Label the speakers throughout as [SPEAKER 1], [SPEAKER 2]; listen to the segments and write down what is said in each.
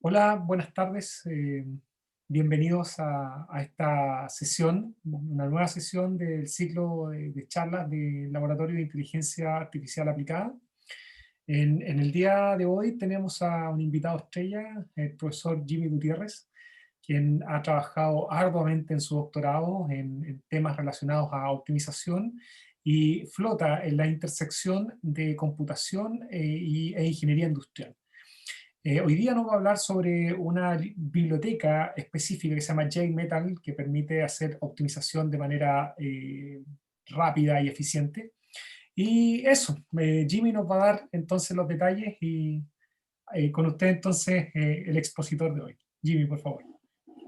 [SPEAKER 1] Hola, buenas tardes. Bienvenidos a esta sesión, una nueva sesión del ciclo de charlas del Laboratorio de Inteligencia Artificial Aplicada. En el día de hoy tenemos a un invitado estrella, el profesor Jimmy Gutiérrez, quien ha trabajado arduamente en su doctorado en temas relacionados a optimización y flota en la intersección de computación e ingeniería industrial. Hoy día nos va a hablar sobre una biblioteca específica que se llama JMetal, que permite hacer optimización de manera rápida y eficiente. Y eso, Jimmy nos va a dar entonces los detalles y con usted entonces el expositor de hoy. Jimmy, por favor.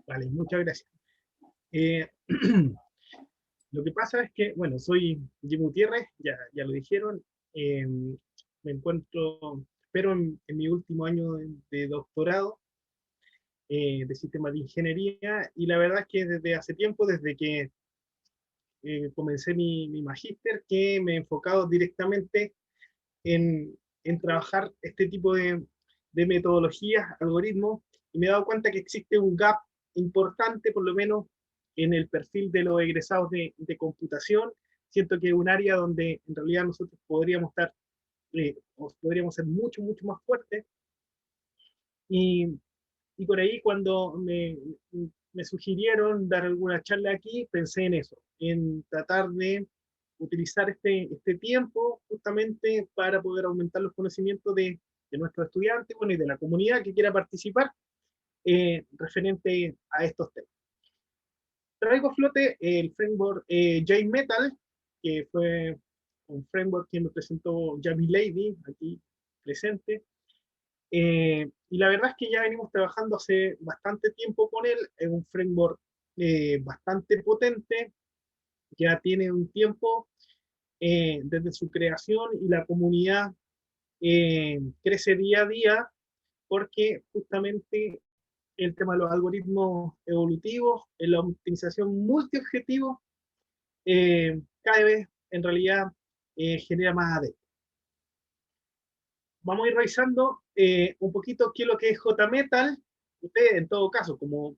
[SPEAKER 2] Vale, muchas gracias. Eh, lo que pasa es que, bueno, soy Jim Gutiérrez, ya lo dijeron. Me encuentro, espero en mi último año de doctorado de sistemas de ingeniería, y la verdad es que desde hace tiempo, desde que comencé mi magíster, que me he enfocado directamente en trabajar este tipo de metodologías, algoritmos, y me he dado cuenta que existe un gap importante, por lo menos en el perfil de los egresados de computación. Siento que es un área donde en realidad nosotros podríamos estar, o podríamos ser mucho, mucho más fuertes. Y, y por ahí cuando me sugirieron dar alguna charla aquí, pensé en eso, en tratar de utilizar este tiempo justamente para poder aumentar los conocimientos de nuestros estudiantes, bueno, y de la comunidad que quiera participar referente a estos temas. Traigo a flote el framework JMetal, que fue un framework que me presentó Jamie Lady, aquí presente. Y la verdad es que ya venimos trabajando hace bastante tiempo con él. Es un framework bastante potente, ya tiene un tiempo desde su creación, y la comunidad crece día a día porque justamente el tema de los algoritmos evolutivos, en la optimización multiobjetivo, cada vez en realidad genera más adeptos. Vamos a ir revisando un poquito qué es lo que es JMetal. Ustedes, en todo caso, como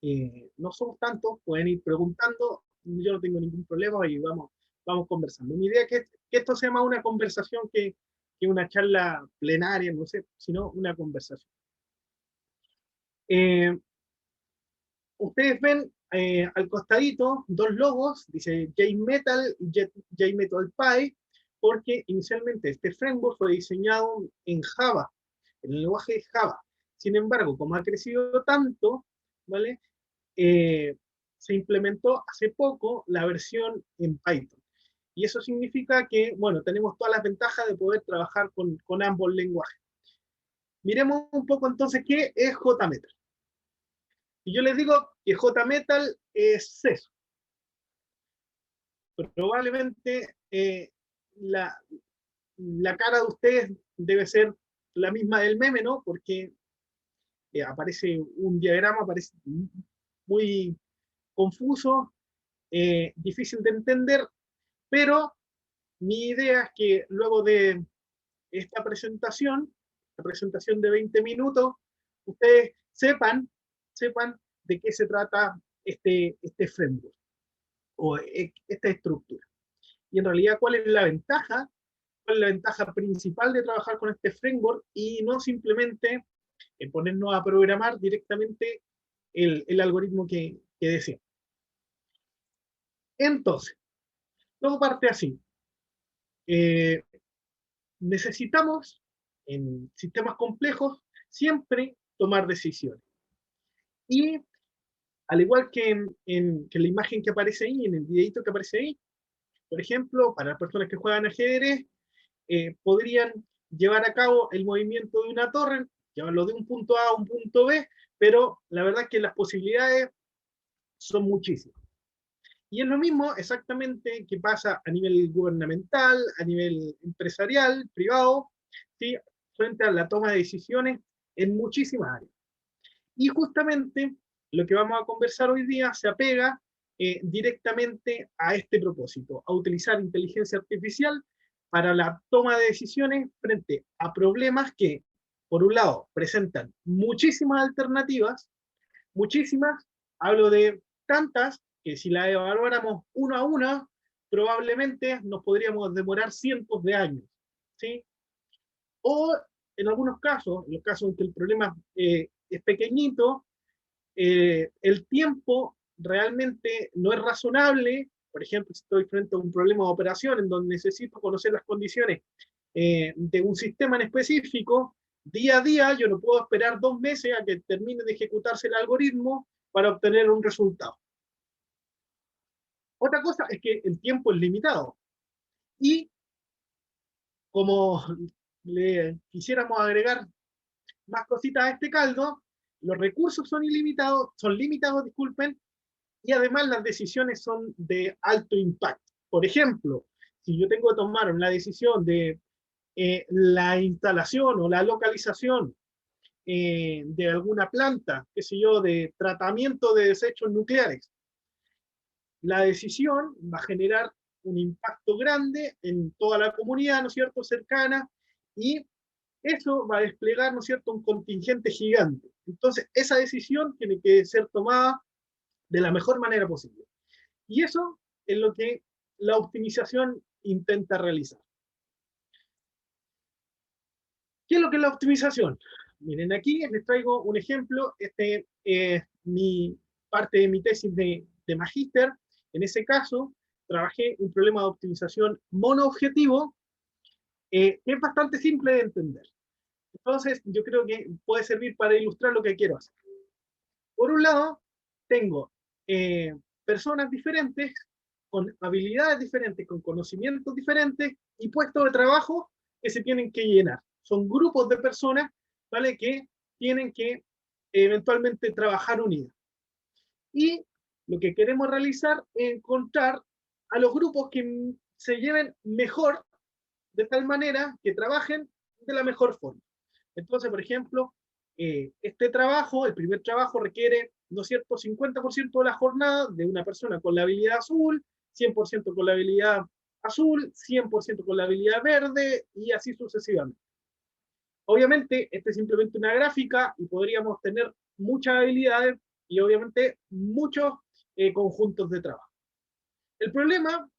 [SPEAKER 2] no somos tantos, pueden ir preguntando, yo no tengo ningún problema y vamos conversando. Mi idea es que esto sea más una conversación que una charla plenaria, no sé, sino una conversación. Eh, Ustedes ven al costadito dos logos, dice JMetal y JMetal Py, porque inicialmente este framework fue diseñado en Java, en el lenguaje de Java. Sin embargo, como ha crecido tanto, ¿vale? Se implementó hace poco la versión en Python. Y eso significa que, bueno, tenemos todas las ventajas de poder trabajar con ambos lenguajes. Miremos un poco entonces qué es JMetal. Y yo les digo que JMetal es eso. Probablemente la cara de ustedes debe ser la misma del meme, ¿no? Porque aparece un diagrama, aparece muy confuso, difícil de entender, pero mi idea es que luego de esta presentación, la presentación de 20 minutos, ustedes sepan de qué se trata este framework o esta estructura. Y en realidad, ¿cuál es la ventaja principal de trabajar con este framework y no simplemente ponernos a programar directamente el algoritmo que deseamos? Entonces, todo parte así. Eh, Necesitamos, en sistemas complejos, siempre tomar decisiones. Y al igual que que la imagen que aparece ahí, en el videito que aparece ahí, por ejemplo, para las personas que juegan ajedrez, podrían llevar a cabo el movimiento de una torre, llevarlo de un punto A a un punto B, pero la verdad es que las posibilidades son muchísimas. Y es lo mismo exactamente que pasa a nivel gubernamental, a nivel empresarial, privado, ¿sí? Frente a la toma de decisiones en muchísimas áreas. Y justamente lo que vamos a conversar hoy día se apega directamente a este propósito, a utilizar inteligencia artificial para la toma de decisiones frente a problemas que por un lado, presentan muchísimas alternativas, muchísimas, hablo de tantas, que si las evaluáramos una a una, probablemente nos podríamos demorar cientos de años, ¿sí? O en algunos casos, en los casos en que el problema es pequeñito, el tiempo realmente no es razonable. Por ejemplo, si estoy frente a un problema de operación en donde necesito conocer las condiciones de un sistema en específico, día a día yo no puedo esperar 2 meses a que termine de ejecutarse el algoritmo para obtener un resultado. Otra cosa es que el tiempo es limitado y como le quisiéramos agregar más cositas a este caldo, los recursos son limitados, disculpen, y además las decisiones son de alto impacto. Por ejemplo, si yo tengo que tomar una decisión de la instalación o la localización de alguna planta, qué sé yo, de tratamiento de desechos nucleares, la decisión va a generar un impacto grande en toda la comunidad, ¿no es cierto?, cercana, y eso va a desplegar, ¿no es cierto?, un contingente gigante. Entonces, esa decisión tiene que ser tomada de la mejor manera posible. Y eso es lo que la optimización intenta realizar. ¿Qué es lo que es la optimización? Miren, aquí les traigo un ejemplo. Este es parte de mi tesis de magíster. En ese caso, trabajé un problema de optimización monoobjetivo que es bastante simple de entender. Entonces, yo creo que puede servir para ilustrar lo que quiero hacer. Por un lado, tengo personas diferentes, con habilidades diferentes, con conocimientos diferentes y puestos de trabajo que se tienen que llenar. Son grupos de personas, ¿vale?, que tienen que eventualmente trabajar unidas. Y lo que queremos realizar es encontrar a los grupos que se lleven mejor, de tal manera que trabajen de la mejor forma. Entonces, por ejemplo, este trabajo, el primer trabajo requiere, ¿no es cierto?, 50% de la jornada de una persona con la habilidad azul, 100% con la habilidad azul, 100% con la habilidad verde y así sucesivamente. Obviamente, este es simplemente una gráfica y podríamos tener muchas habilidades y obviamente muchos conjuntos de trabajo. El problema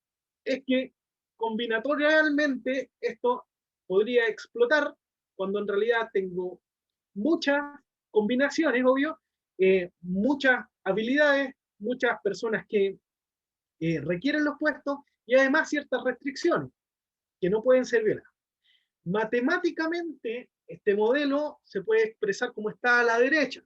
[SPEAKER 2] es que combinatorialmente esto podría explotar cuando en realidad tengo muchas combinaciones, obvio, muchas habilidades, muchas personas que requieren los puestos y además ciertas restricciones que no pueden ser violadas. Matemáticamente, este modelo se puede expresar como está a la derecha.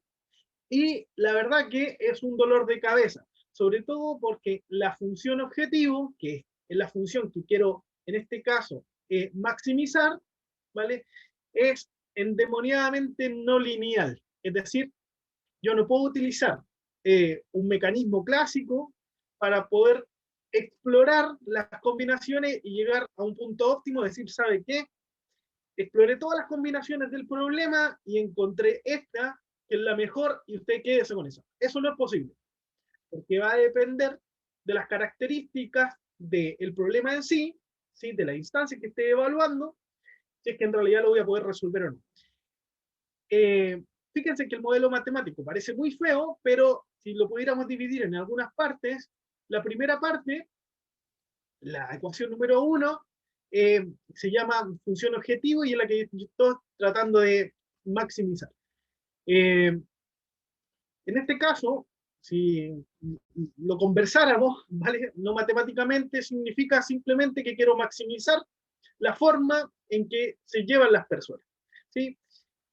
[SPEAKER 2] Y la verdad que es un dolor de cabeza, sobre todo porque la función objetivo, que es la función que quiero en este caso maximizar, ¿vale?, es endemoniadamente no lineal. Es decir, yo no puedo utilizar un mecanismo clásico para poder explorar las combinaciones y llegar a un punto óptimo, decir, ¿sabe qué? Exploré todas las combinaciones del problema y encontré esta que es la mejor y usted quédese con eso. Eso no es posible, porque va a depender de las características del problema en sí, ¿sí?, de la instancia que esté evaluando, si es que en realidad lo voy a poder resolver o no. Fíjense que el modelo matemático parece muy feo, pero si lo pudiéramos dividir en algunas partes, la primera parte, la ecuación número 1, se llama función objetivo y es la que yo estoy tratando de maximizar. En este caso, si lo conversáramos, ¿vale?, no matemáticamente, significa simplemente que quiero maximizar la forma en que se llevan las personas, ¿sí?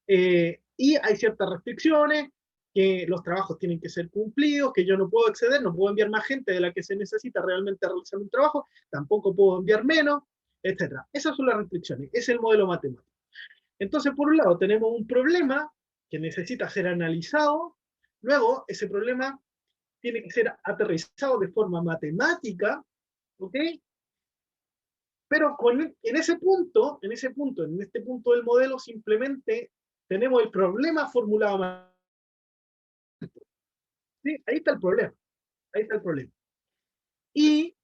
[SPEAKER 2] Y hay ciertas restricciones, que los trabajos tienen que ser cumplidos, que yo no puedo exceder, no puedo enviar más gente de la que se necesita realmente a realizar un trabajo, tampoco puedo enviar menos, etc. Esas son las restricciones, es el modelo matemático. Entonces, por un lado, tenemos un problema que necesita ser analizado, luego ese problema tiene que ser aterrizado de forma matemática, ¿ok? Pero en este punto del modelo, simplemente tenemos el problema formulado. ¿Sí? Ahí está el problema. Ahí está el problema. Y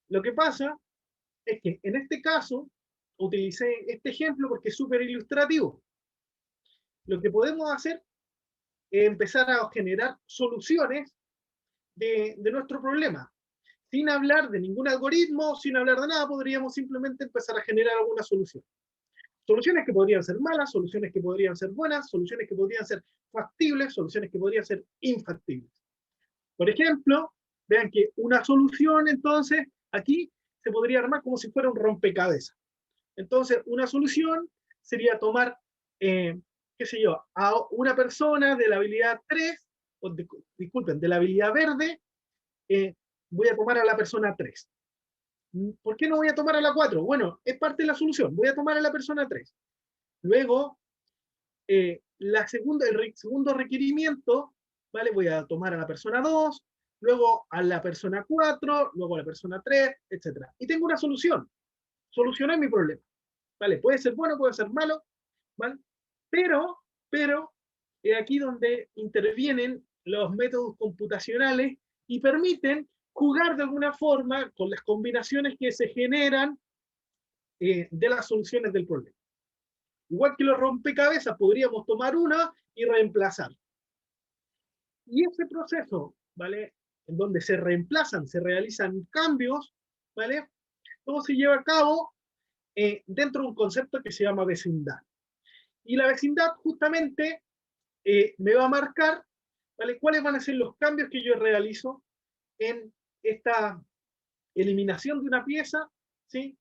[SPEAKER 2] lo que pasa es que en este caso, utilicé este ejemplo porque es súper ilustrativo. Lo que podemos hacer es empezar a generar soluciones de nuestro problema. Sin hablar de ningún algoritmo, sin hablar de nada, podríamos simplemente empezar a generar alguna solución. Soluciones que podrían ser malas, soluciones que podrían ser buenas, soluciones que podrían ser factibles, soluciones que podrían ser infactibles. Por ejemplo, vean que una solución, entonces, aquí se podría armar como si fuera un rompecabezas. Entonces, una solución sería tomar, qué sé yo, a una persona de la habilidad 3, disculpen, de la habilidad verde, voy a tomar a la persona 3. ¿Por qué no voy a tomar a la 4? Bueno, es parte de la solución. Voy a tomar a la persona 3. Luego, el segundo requerimiento, ¿vale? Voy a tomar a la persona 2, luego a la persona 4, luego a la persona 3, etc. Y tengo una solución. Solucioné mi problema. ¿Vale? Puede ser bueno, puede ser malo, ¿vale? Pero, es aquí donde intervienen los métodos computacionales y permiten jugar de alguna forma con las combinaciones que se generan de las soluciones del problema. Igual que los rompecabezas, podríamos tomar una y reemplazar. Y ese proceso, ¿vale? En donde se reemplazan, se realizan cambios, ¿vale? Todo se lleva a cabo dentro de un concepto que se llama vecindad. Y la vecindad justamente me va a marcar, ¿vale? Cuáles van a ser los cambios que yo realizo en esta eliminación de una pieza, ¿sí?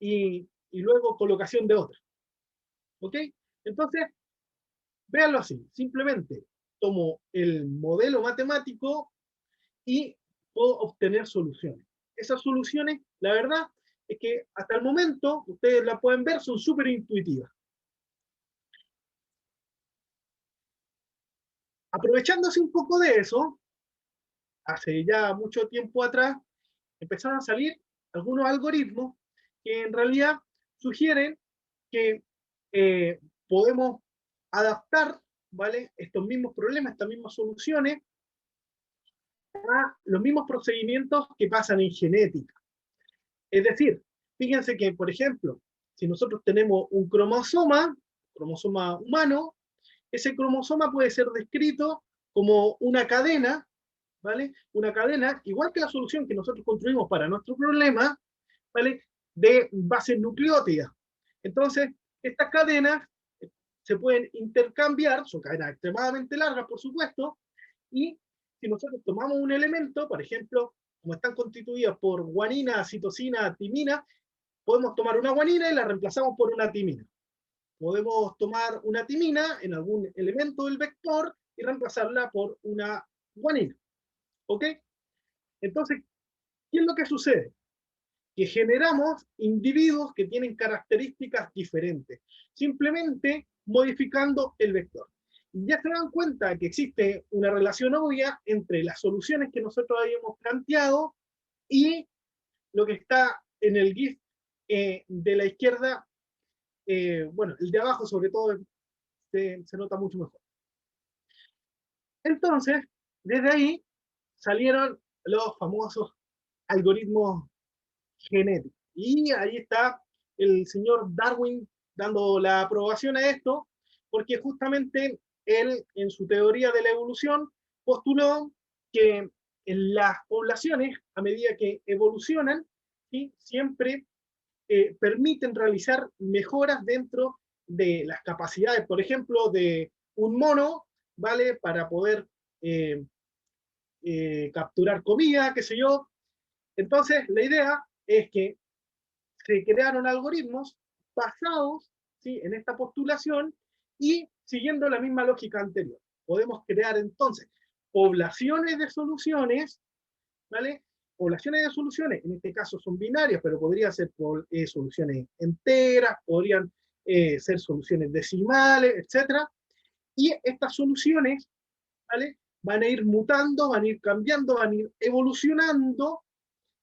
[SPEAKER 2] Y luego colocación de otra. ¿Ok? Entonces, véanlo así, simplemente tomo el modelo matemático y puedo obtener soluciones. Esas soluciones, la verdad, es que hasta el momento, ustedes la pueden ver, son súper intuitivas. Aprovechándose un poco de eso, hace ya mucho tiempo atrás, empezaron a salir algunos algoritmos que en realidad sugieren que podemos adaptar, ¿vale? Estos mismos problemas, estas mismas soluciones, a los mismos procedimientos que pasan en genética. Es decir, fíjense que, por ejemplo, si nosotros tenemos un cromosoma humano, ese cromosoma puede ser descrito como una cadena, ¿vale? Una cadena, igual que la solución que nosotros construimos para nuestro problema, ¿vale? De bases nucleótidas. Entonces, estas cadenas se pueden intercambiar, son cadenas extremadamente largas, por supuesto, y si nosotros tomamos un elemento, por ejemplo, como están constituidas por guanina, citosina, timina, podemos tomar una guanina y la reemplazamos por una timina. Podemos tomar una timina en algún elemento del vector y reemplazarla por una guanina. ¿Ok? Entonces, ¿qué es lo que sucede? Que generamos individuos que tienen características diferentes, simplemente modificando el vector. Y ya se dan cuenta que existe una relación obvia entre las soluciones que nosotros habíamos planteado y lo que está en el GIF de la izquierda, bueno, el de abajo sobre todo se nota mucho mejor. Entonces, desde ahí salieron los famosos algoritmos genéticos. Y ahí está el señor Darwin dando la aprobación a esto, porque justamente él, en su teoría de la evolución, postuló que en las poblaciones, a medida que evolucionan, ¿sí? Siempre permiten realizar mejoras dentro de las capacidades, por ejemplo, de un mono, ¿vale? Para poder capturar comida, qué sé yo. Entonces, la idea es que se crearon algoritmos basados, ¿sí? En esta postulación y siguiendo la misma lógica anterior. Podemos crear entonces poblaciones de soluciones, ¿vale? Poblaciones de soluciones, en este caso son binarias, pero podrían ser soluciones enteras, podrían ser soluciones decimales, etc. Y estas soluciones, ¿vale? Van a ir mutando, van a ir cambiando, van a ir evolucionando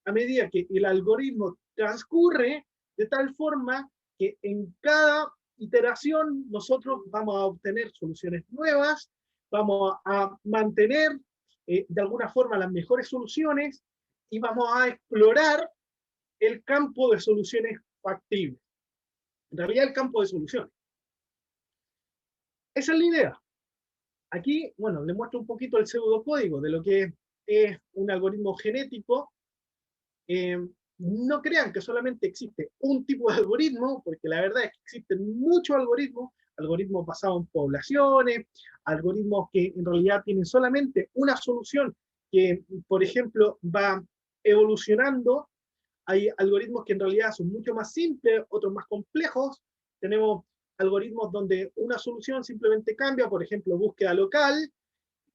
[SPEAKER 2] a medida que el algoritmo transcurre, de tal forma que en cada iteración nosotros vamos a obtener soluciones nuevas, vamos a mantener de alguna forma las mejores soluciones y vamos a explorar el campo de soluciones factibles. en realidad el campo de soluciones. Esa es la idea. Aquí, bueno, les muestro un poquito el pseudocódigo de lo que es un algoritmo genético. Eh, no crean que solamente existe un tipo de algoritmo, porque la verdad es que existen muchos algoritmos, algoritmos basados en poblaciones, algoritmos que en realidad tienen solamente una solución que, por ejemplo, va evolucionando. Hay algoritmos que en realidad son mucho más simples, otros más complejos. Tenemos algoritmos donde una solución simplemente cambia, por ejemplo, búsqueda local.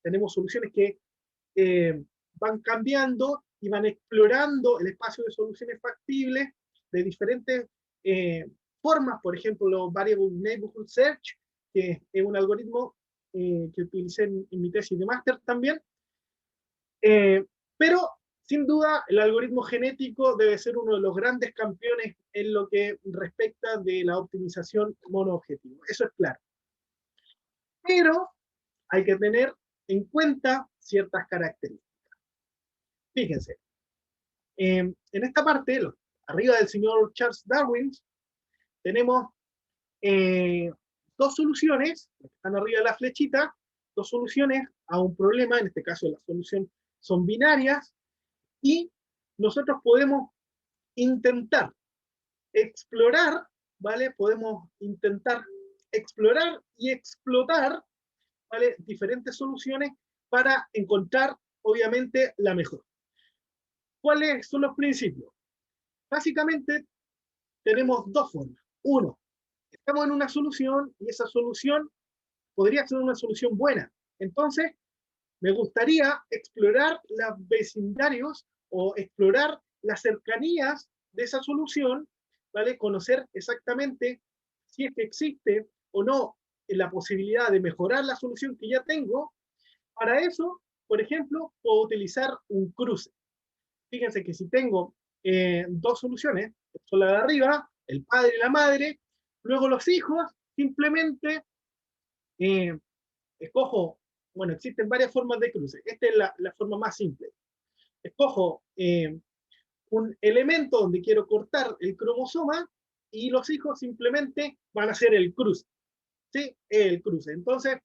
[SPEAKER 2] Tenemos soluciones que van cambiando y van explorando el espacio de soluciones factibles de diferentes formas. Por ejemplo, los Variable Neighborhood Search, que es un algoritmo que utilicé en mi tesis de máster también. Pero sin duda, el algoritmo genético debe ser uno de los grandes campeones en lo que respecta de la optimización monoobjetivo. Eso es claro. Pero hay que tener en cuenta ciertas características. Fíjense, en esta parte, arriba del señor Charles Darwin, tenemos dos soluciones, que están arriba de la flechita, dos soluciones a un problema, en este caso la solución son binarias, y nosotros podemos intentar explorar, ¿vale? Podemos intentar explorar y explotar, ¿vale? Diferentes soluciones para encontrar, obviamente, la mejor. ¿Cuáles son los principios? Básicamente, tenemos dos formas. Uno, estamos en una solución y esa solución podría ser una solución buena. Entonces, me gustaría explorar los vecindarios o explorar las cercanías de esa solución, ¿vale? Conocer exactamente si es que existe o no la posibilidad de mejorar la solución que ya tengo. Para eso, por ejemplo, puedo utilizar un cruce. Fíjense que si tengo dos soluciones, son la de arriba, el padre y la madre, luego los hijos, simplemente eh, escojo, bueno, existen varias formas de cruce. Esta es la forma más simple. Escojo un elemento donde quiero cortar el cromosoma y los hijos simplemente van a hacer el cruce. ¿Sí? El cruce. Entonces,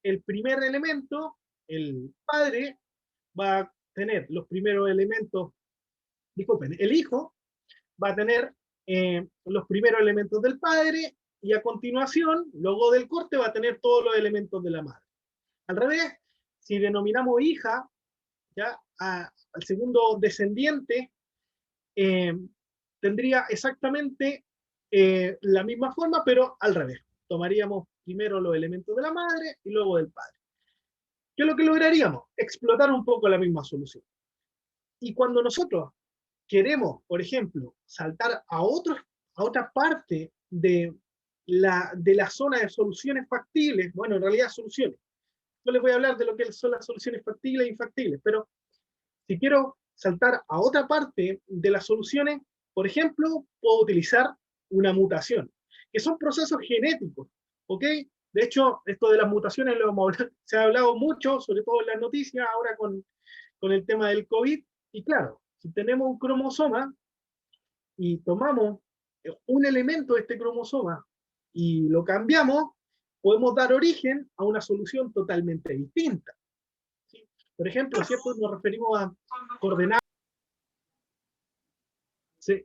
[SPEAKER 2] el primer elemento, el padre, va a tener los primeros elementos, disculpen, el hijo va a tener los primeros elementos del padre y a continuación, luego del corte, va a tener todos los elementos de la madre. Al revés, si denominamos hija, ¿ya? Al segundo descendiente, eh, tendría exactamente la misma forma, pero al revés. Tomaríamos primero los elementos de la madre y luego del padre. ¿Qué es lo que lograríamos? Explotar un poco la misma solución. Y cuando nosotros queremos, por ejemplo, saltar a otra parte de la zona de soluciones factibles, bueno, en realidad soluciones. Yo les voy a hablar de lo que son las soluciones factibles e infactibles, pero si quiero saltar a otra parte de las soluciones, por ejemplo, puedo utilizar una mutación, que son procesos genéticos, ¿ok? De hecho, esto de las mutaciones se ha hablado mucho, sobre todo en las noticias, ahora con el tema del COVID, y claro, si tenemos un cromosoma y tomamos un elemento de este cromosoma y lo cambiamos, podemos dar origen a una solución totalmente distinta. ¿Sí? Por ejemplo, ¿cierto? Nos referimos a coordenadas. Sí.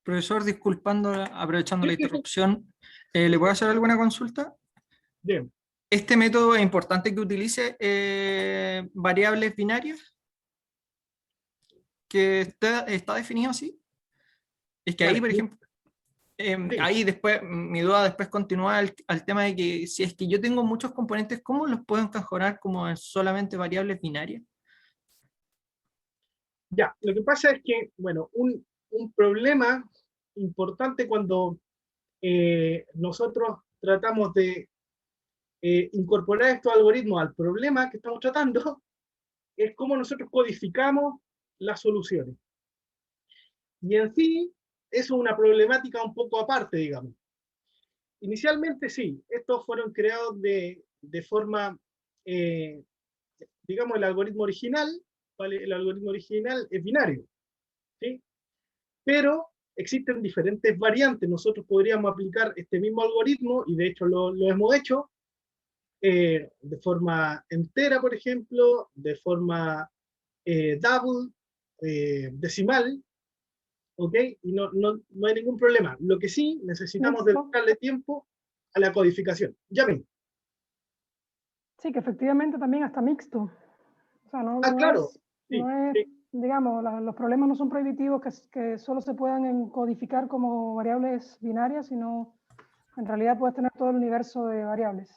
[SPEAKER 3] Profesor, disculpando, aprovechando
[SPEAKER 2] Sí,
[SPEAKER 3] la
[SPEAKER 2] sí, sí.
[SPEAKER 3] interrupción, ¿le puedo hacer alguna consulta?
[SPEAKER 2] Bien.
[SPEAKER 3] ¿Este método es importante que utilice variables binarias? ¿Que está definido así? Es que ahí,
[SPEAKER 2] Vale.
[SPEAKER 3] por ejemplo,
[SPEAKER 2] Diga.
[SPEAKER 3] ahí después, mi duda después continúa al tema de que si es que yo tengo muchos componentes, ¿cómo los puedo encajonar como en solamente variables binarias?
[SPEAKER 2] Ya, lo que pasa es que, bueno, un problema importante cuando nosotros tratamos de incorporar estos algoritmos al problema que estamos tratando es cómo nosotros codificamos las soluciones. Y en sí, eso es una problemática un poco aparte, digamos. Inicialmente sí, estos fueron creados de forma, eh, digamos, el algoritmo original, ¿vale? El algoritmo original es binario, ¿sí? Pero existen diferentes variantes. Nosotros podríamos aplicar este mismo algoritmo, y de hecho lo hemos hecho, de forma entera, por ejemplo, de forma double, decimal, ¿ok? Y no hay ningún problema. Lo que sí, necesitamos dedicarle tiempo a la codificación. Ya ven.
[SPEAKER 4] Sí, que efectivamente también hasta mixto. O sea, no
[SPEAKER 2] claro.
[SPEAKER 4] es, digamos, los problemas no son prohibitivos que solo se puedan codificar como variables binarias, sino en realidad puedes tener todo el universo de variables.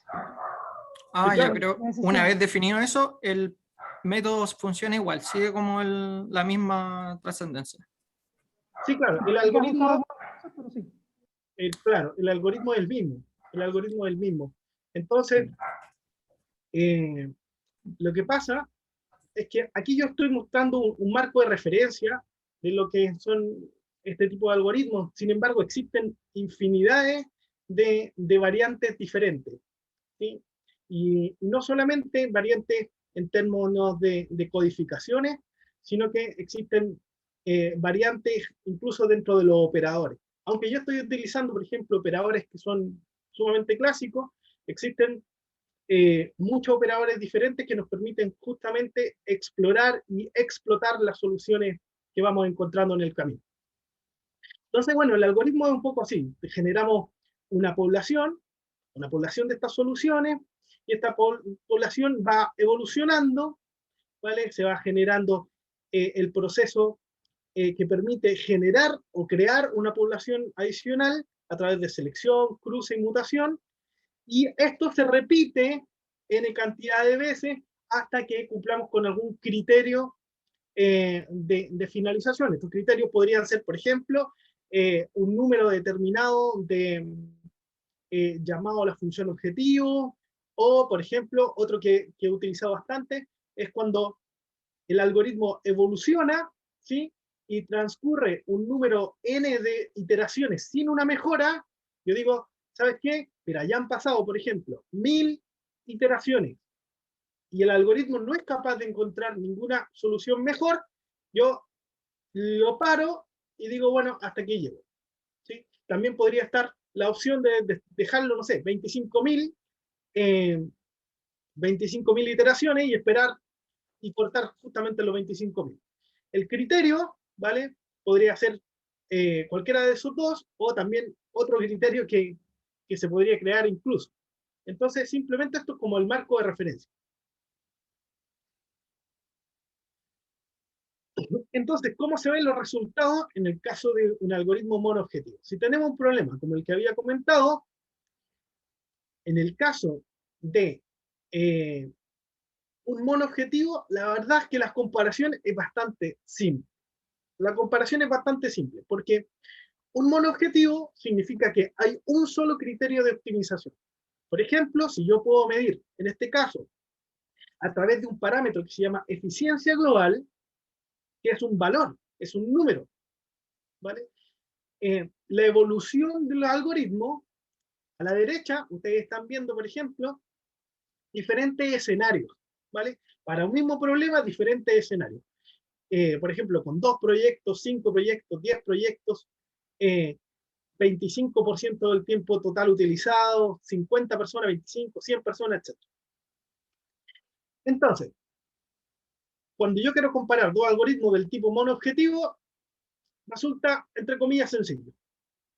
[SPEAKER 3] Ya, pero una vez definido eso, el método funciona igual, sigue como la misma trascendencia.
[SPEAKER 2] Sí, claro, el algoritmo, claro, el algoritmo es el mismo. El algoritmo es el mismo. Entonces, lo que pasa es que aquí yo estoy mostrando un marco de referencia de lo que son este tipo de algoritmos. Sin embargo, existen infinidades de variantes diferentes, ¿sí? Y no solamente variantes en términos de codificaciones, sino que existen variantes incluso dentro de los operadores. Aunque yo estoy utilizando, por ejemplo, operadores que son sumamente clásicos, existen muchos operadores diferentes que nos permiten justamente explorar y explotar las soluciones que vamos encontrando en el camino. Entonces, bueno, el algoritmo es un poco así. Generamos una población de estas soluciones, y esta población va evolucionando, ¿vale? Se va generando el proceso que permite generar o crear una población adicional a través de selección, cruce y mutación, y esto se repite n cantidad de veces hasta que cumplamos con algún criterio de finalización. Estos criterios podrían ser, por ejemplo, un número determinado de llamado a la función objetivo, o, por ejemplo, otro que he utilizado bastante, es cuando el algoritmo evoluciona, ¿sí? Y transcurre un número n de iteraciones sin una mejora. Yo digo, ¿sabes qué? Mira, ya han pasado, por ejemplo, 1000 iteraciones, y el algoritmo no es capaz de encontrar ninguna solución mejor. Yo lo paro y digo, bueno, hasta aquí llego, ¿sí? También podría estar la opción de dejarlo, no sé, 25.000 iteraciones y esperar y cortar justamente los 25.000. El criterio, ¿vale? Podría ser cualquiera de esos dos, o también otro criterio que se podría crear incluso. Entonces, simplemente esto es como el marco de referencia. Entonces, ¿cómo se ven los resultados en el caso de un algoritmo monoobjetivo? Si tenemos un problema como el que había comentado, en el caso de un monoobjetivo, la verdad es que la comparación es bastante simple. La comparación es bastante simple, porque un monoobjetivo significa que hay un solo criterio de optimización. Por ejemplo, si yo puedo medir, en este caso, a través de un parámetro que se llama eficiencia global, que es un valor, es un número, ¿vale? La evolución del algoritmo, a la derecha, ustedes están viendo, por ejemplo, diferentes escenarios, ¿vale? Para un mismo problema, diferentes escenarios. Por ejemplo, con 2 proyectos, 5 proyectos, 10 proyectos, 25% del tiempo total utilizado, 50 personas, 25, 100 personas, etc. Entonces, cuando yo quiero comparar dos algoritmos del tipo monoobjetivo, resulta, entre comillas, sencillo.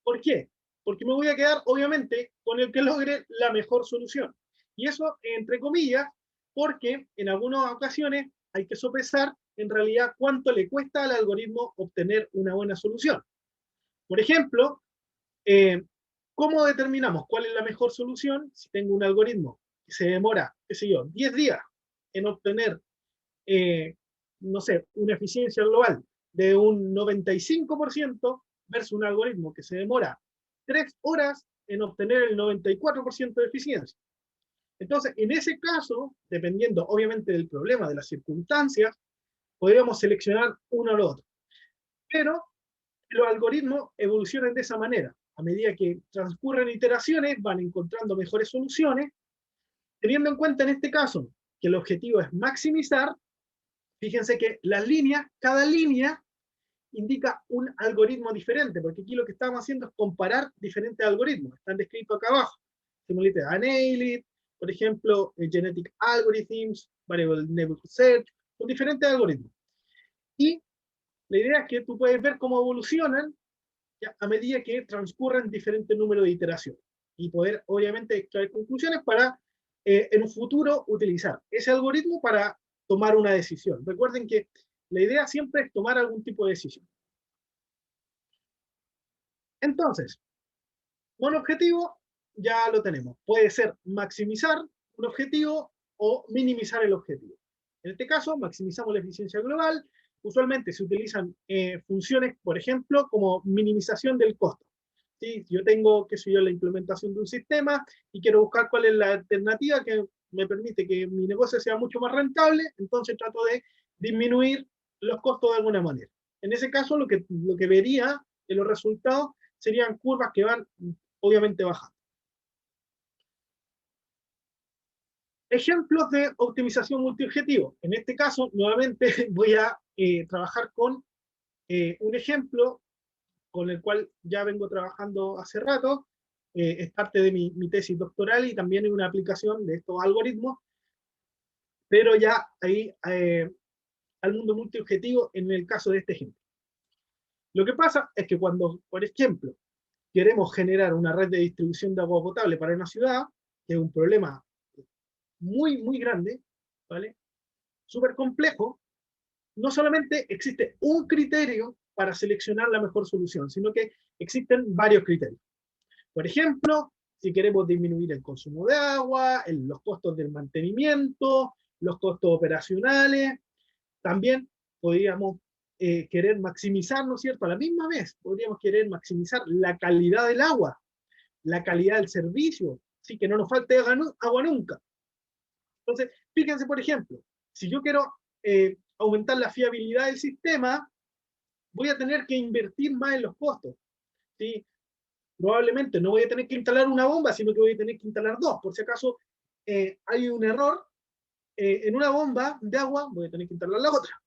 [SPEAKER 2] ¿Por qué? Porque me voy a quedar, obviamente, con el que logre la mejor solución. Y eso, entre comillas, porque en algunas ocasiones hay que sopesar en realidad cuánto le cuesta al algoritmo obtener una buena solución. Por ejemplo, ¿cómo determinamos cuál es la mejor solución? Si tengo un algoritmo que se demora, qué sé yo, 10 días en obtener, no sé, una eficiencia global de un 95% versus un algoritmo que se demora 3 horas en obtener el 94% de eficiencia. Entonces, en ese caso, dependiendo obviamente del problema, de las circunstancias, podríamos seleccionar uno o lo otro. Pero los algoritmos evolucionan de esa manera. A medida que transcurren iteraciones, van encontrando mejores soluciones, teniendo en cuenta en este caso que el objetivo es maximizar. Fíjense que las líneas, cada línea indica un algoritmo diferente, porque aquí lo que estamos haciendo es comparar diferentes algoritmos. Están descritos acá abajo. Simulated Annealing, por ejemplo, Genetic Algorithms, Variable Neighborhood Search, son diferentes algoritmos. Y la idea es que tú puedes ver cómo evolucionan ya, a medida que transcurren diferentes números de iteraciones y poder, obviamente, extraer conclusiones para, en un futuro, utilizar ese algoritmo para tomar una decisión. Recuerden que la idea siempre es tomar algún tipo de decisión. Entonces, un objetivo ya lo tenemos. Puede ser maximizar un objetivo o minimizar el objetivo. En este caso, maximizamos la eficiencia global. Usualmente se utilizan funciones, por ejemplo, como minimización del costo. ¿Sí? Yo tengo, qué sé yo, la implementación de un sistema y quiero buscar cuál es la alternativa que me permite que mi negocio sea mucho más rentable, entonces trato de disminuir los costos de alguna manera. En ese caso, lo que vería en los resultados serían curvas que van, obviamente, bajando. Ejemplos de optimización multiobjetivo. En este caso, nuevamente, voy a trabajar con un ejemplo con el cual ya vengo trabajando hace rato. Es parte de mi tesis doctoral y también es una aplicación de estos algoritmos, pero ya ahí al mundo multiobjetivo en el caso de este ejemplo. Lo que pasa es que cuando, por ejemplo, queremos generar una red de distribución de agua potable para una ciudad, que es un problema muy, muy grande, ¿vale? Súper complejo, no solamente existe un criterio para seleccionar la mejor solución, sino que existen varios criterios. Por ejemplo, si queremos disminuir el consumo de agua, los costos del mantenimiento, los costos operacionales, también podríamos querer maximizar, ¿no es cierto? A la misma vez, podríamos querer maximizar la calidad del agua, la calidad del servicio, ¿sí? Que no nos falte agua nunca. Entonces, fíjense, por ejemplo, si yo quiero aumentar la fiabilidad del sistema, voy a tener que invertir más en los costos, ¿sí? Probablemente no voy a tener que instalar una bomba, sino que voy a tener que instalar dos. Por si acaso hay un error en una bomba de agua, voy a tener que instalar la otra.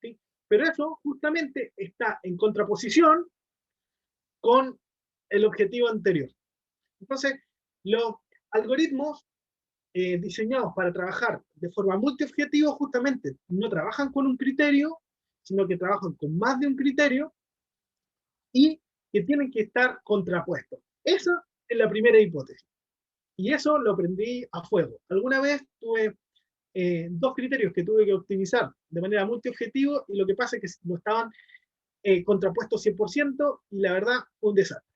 [SPEAKER 2] ¿Sí? Pero eso justamente está en contraposición con el objetivo anterior. Entonces, los algoritmos diseñados para trabajar de forma multiobjetivo justamente no trabajan con un criterio, sino que trabajan con más de un criterio y que tienen que estar contrapuestos. Esa es la primera hipótesis. Y eso lo aprendí a fuego. Alguna vez tuve dos criterios que tuve que optimizar de manera multiobjetivo y lo que pasa es que no estaban contrapuestos 100% y la verdad fue un desastre.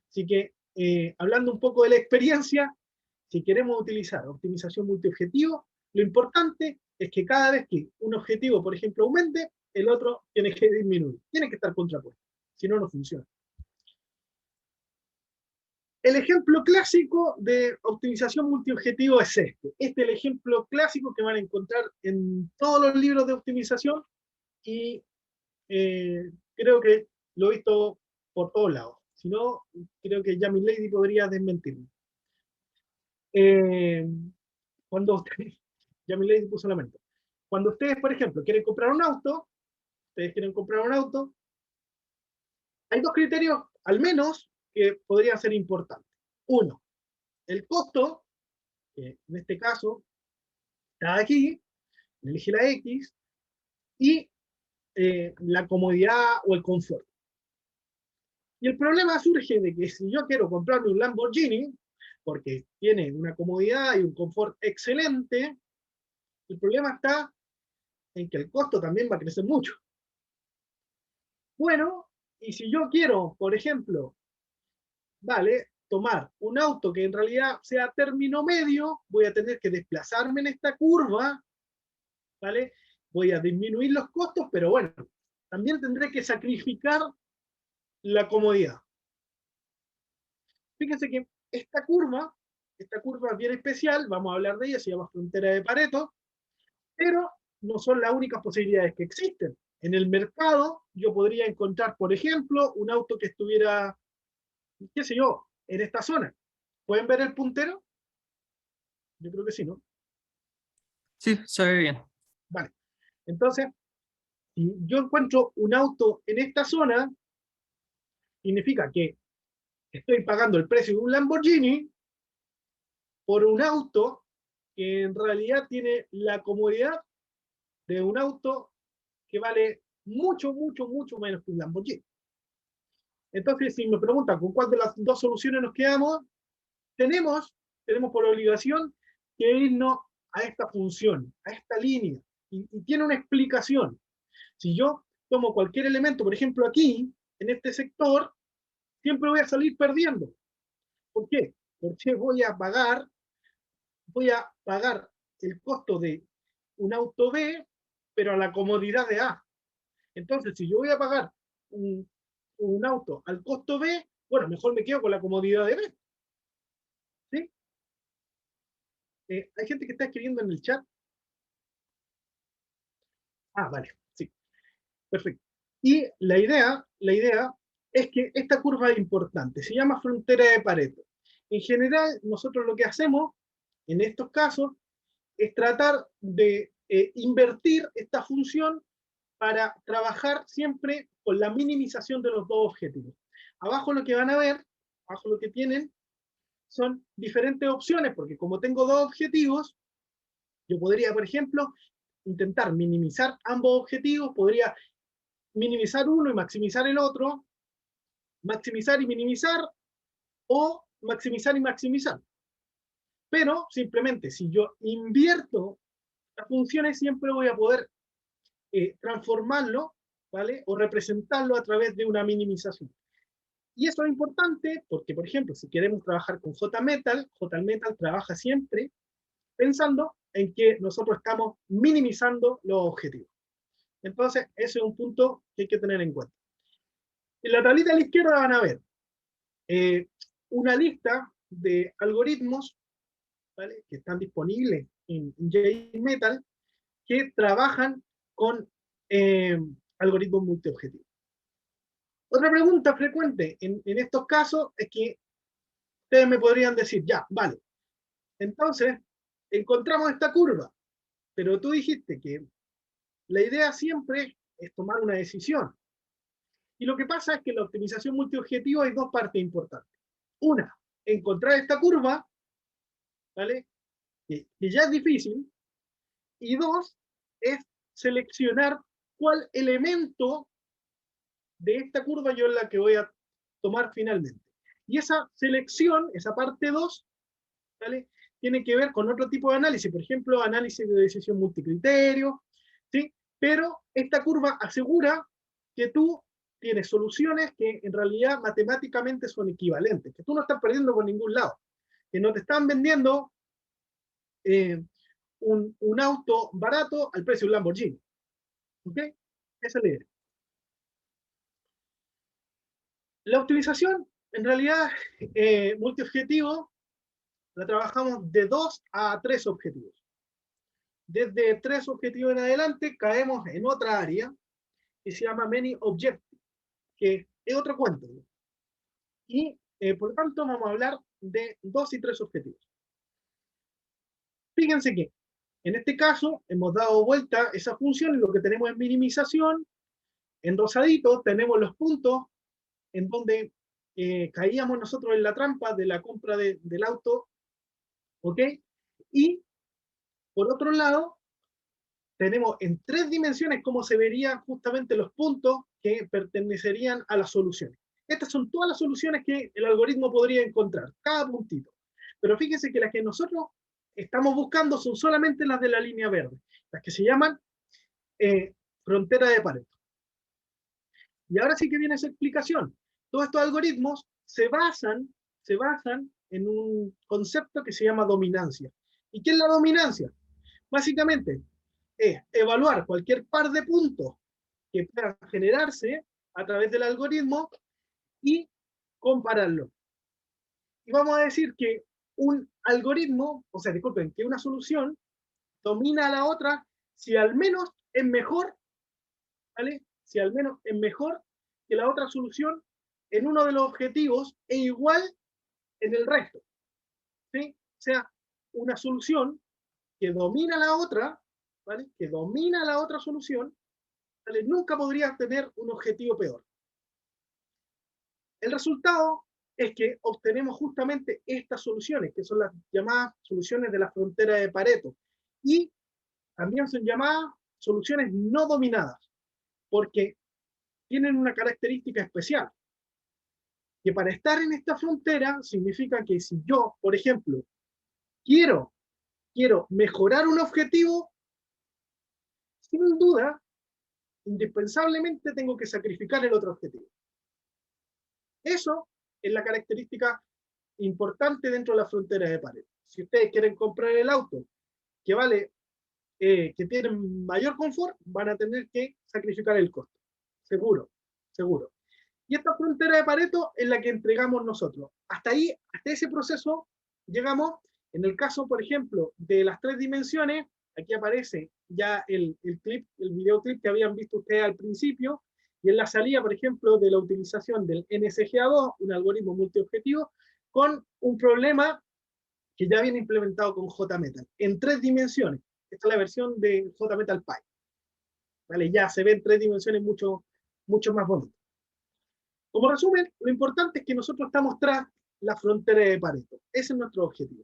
[SPEAKER 2] Así que hablando un poco de la experiencia, si queremos utilizar optimización multiobjetivo, lo importante es que cada vez que un objetivo, por ejemplo, aumente, el otro tiene que disminuir, tiene que estar contrapuesto, si no, no funciona. El ejemplo clásico de optimización multiobjetivo es este. Este es el ejemplo clásico que van a encontrar en todos los libros de optimización y creo que lo he visto por todos lados. Si no, creo que Jamie Lady podría desmentirme. Cuando ustedes, Jamie Lady puso la mente. Cuando ustedes, por ejemplo, quieren comprar un auto, hay dos criterios, al menos, que podrían ser importantes. Uno, el costo, que en este caso está aquí, elige la X, y la comodidad o el confort. Y el problema surge de que si yo quiero comprarme un Lamborghini, porque tiene una comodidad y un confort excelente, el problema está en que el costo también va a crecer mucho. Bueno, y si yo quiero, por ejemplo, vale, tomar un auto que en realidad sea término medio, voy a tener que desplazarme en esta curva, ¿vale? Voy a disminuir los costos, pero bueno, también tendré que sacrificar la comodidad. Fíjense que esta curva es bien especial, vamos a hablar de ella, se llama frontera de Pareto, pero no son las únicas posibilidades que existen. En el mercado yo podría encontrar, por ejemplo, un auto que estuviera, qué sé yo, en esta zona. ¿Pueden ver el puntero? Yo creo que sí, ¿no?
[SPEAKER 3] Sí, se ve bien.
[SPEAKER 2] Vale. Entonces, si yo encuentro un auto en esta zona, significa que estoy pagando el precio de un Lamborghini por un auto que en realidad tiene la comodidad de un auto que vale mucho, mucho, mucho menos que un Lamborghini. Entonces, si me preguntan con cuál de las dos soluciones nos quedamos, tenemos por obligación que irnos a esta función, a esta línea, y tiene una explicación. Si yo tomo cualquier elemento, por ejemplo aquí, en este sector, siempre voy a salir perdiendo. ¿Por qué? Porque voy a pagar el costo de un auto B, pero a la comodidad de A. Entonces, si yo voy a pagar un auto al costo B, bueno, mejor me quedo con la comodidad de B. ¿Sí? Hay gente que está escribiendo en el chat. Ah, vale, sí, perfecto. Y la idea es que esta curva es importante, se llama frontera de Pareto. En general, nosotros lo que hacemos en estos casos es tratar de invertir esta función para trabajar siempre con la minimización de los dos objetivos. Abajo lo que van a ver, abajo lo que tienen, son diferentes opciones, porque como tengo dos objetivos, yo podría, por ejemplo, intentar minimizar ambos objetivos, podría minimizar uno y maximizar el otro, maximizar y minimizar, o maximizar y maximizar. Pero simplemente si yo invierto las funciones, siempre voy a poder transformarlo, ¿vale? O representarlo a través de una minimización. Y eso es importante porque, por ejemplo, si queremos trabajar con JMetal, JMetal trabaja siempre pensando en que nosotros estamos minimizando los objetivos. Entonces, ese es un punto que hay que tener en cuenta. En la tablita a la izquierda van a ver una lista de algoritmos, ¿vale?, que están disponibles en JMetal, que trabajan con algoritmos multiobjetivos. Otra pregunta frecuente en estos casos es que ustedes me podrían decir, ya, vale, entonces encontramos esta curva, pero tú dijiste que la idea siempre es tomar una decisión. Y lo que pasa es que en la optimización multiobjetivo hay dos partes importantes. Una, encontrar esta curva, ¿vale?, que ya es difícil. Y dos, es seleccionar cuál elemento de esta curva yo es la que voy a tomar finalmente. Y esa selección, esa parte 2, ¿vale?, tiene que ver con otro tipo de análisis, por ejemplo, análisis de decisión multicriterio, ¿sí? Pero esta curva asegura que tú tienes soluciones que en realidad matemáticamente son equivalentes, que tú no estás perdiendo por ningún lado, que no te están vendiendo un auto barato al precio de un Lamborghini. ¿Ok? Esa es la idea. La optimización, en realidad, multiobjetivo, la trabajamos de 2 a 3 objetivos. Desde 3 objetivos en adelante caemos en otra área que se llama Many Objectives, que es otro cuento. Y por lo tanto vamos a hablar de 2 y 3 objetivos. Fíjense que en este caso hemos dado vuelta esa función y lo que tenemos es minimización. En rosadito tenemos los puntos en donde caíamos nosotros en la trampa de la compra del auto, ¿ok? Y por otro lado, tenemos en 3 dimensiones cómo se verían justamente los puntos que pertenecerían a las soluciones. Estas son todas las soluciones que el algoritmo podría encontrar, cada puntito. Pero fíjense que las que nosotros estamos buscando son solamente las de la línea verde, las que se llaman frontera de Pareto. Y ahora sí que viene esa explicación. Todos estos algoritmos se basan en un concepto que se llama dominancia. ¿Y qué es la dominancia? Básicamente es evaluar cualquier par de puntos que puedan generarse a través del algoritmo y compararlo. Y vamos a decir que un algoritmo, o sea, disculpen, que una solución domina a la otra si al menos es mejor, ¿vale? Si al menos es mejor que la otra solución en uno de los objetivos e igual en el resto, ¿sí? O sea, una solución que domina la otra, ¿vale?, que domina la otra solución, ¿vale? Nunca podría tener un objetivo peor. El resultado es que obtenemos justamente estas soluciones, que son las llamadas soluciones de la frontera de Pareto, y también son llamadas soluciones no dominadas, porque tienen una característica especial, que para estar en esta frontera significa que si yo, por ejemplo, quiero mejorar un objetivo, sin duda, indispensablemente tengo que sacrificar el otro objetivo. Eso es la característica importante dentro de la frontera de Pareto. Si ustedes quieren comprar el auto que vale, que tiene mayor confort, van a tener que sacrificar el costo. Seguro, seguro. Y esta frontera de Pareto es la que entregamos nosotros. Hasta ahí, hasta ese proceso, llegamos. En el caso, por ejemplo, de las 3 dimensiones, aquí aparece ya el videoclip que habían visto ustedes al principio, y en la salida, por ejemplo, de la utilización del NSGA2, un algoritmo multiobjetivo, con un problema que ya viene implementado con JMetal, en 3 dimensiones. Esta es la versión de JMetal Pi. ¿Vale? Ya se ve en 3 dimensiones mucho más bonito. Como resumen, lo importante es que nosotros estamos tras la frontera de Pareto. Ese es nuestro objetivo.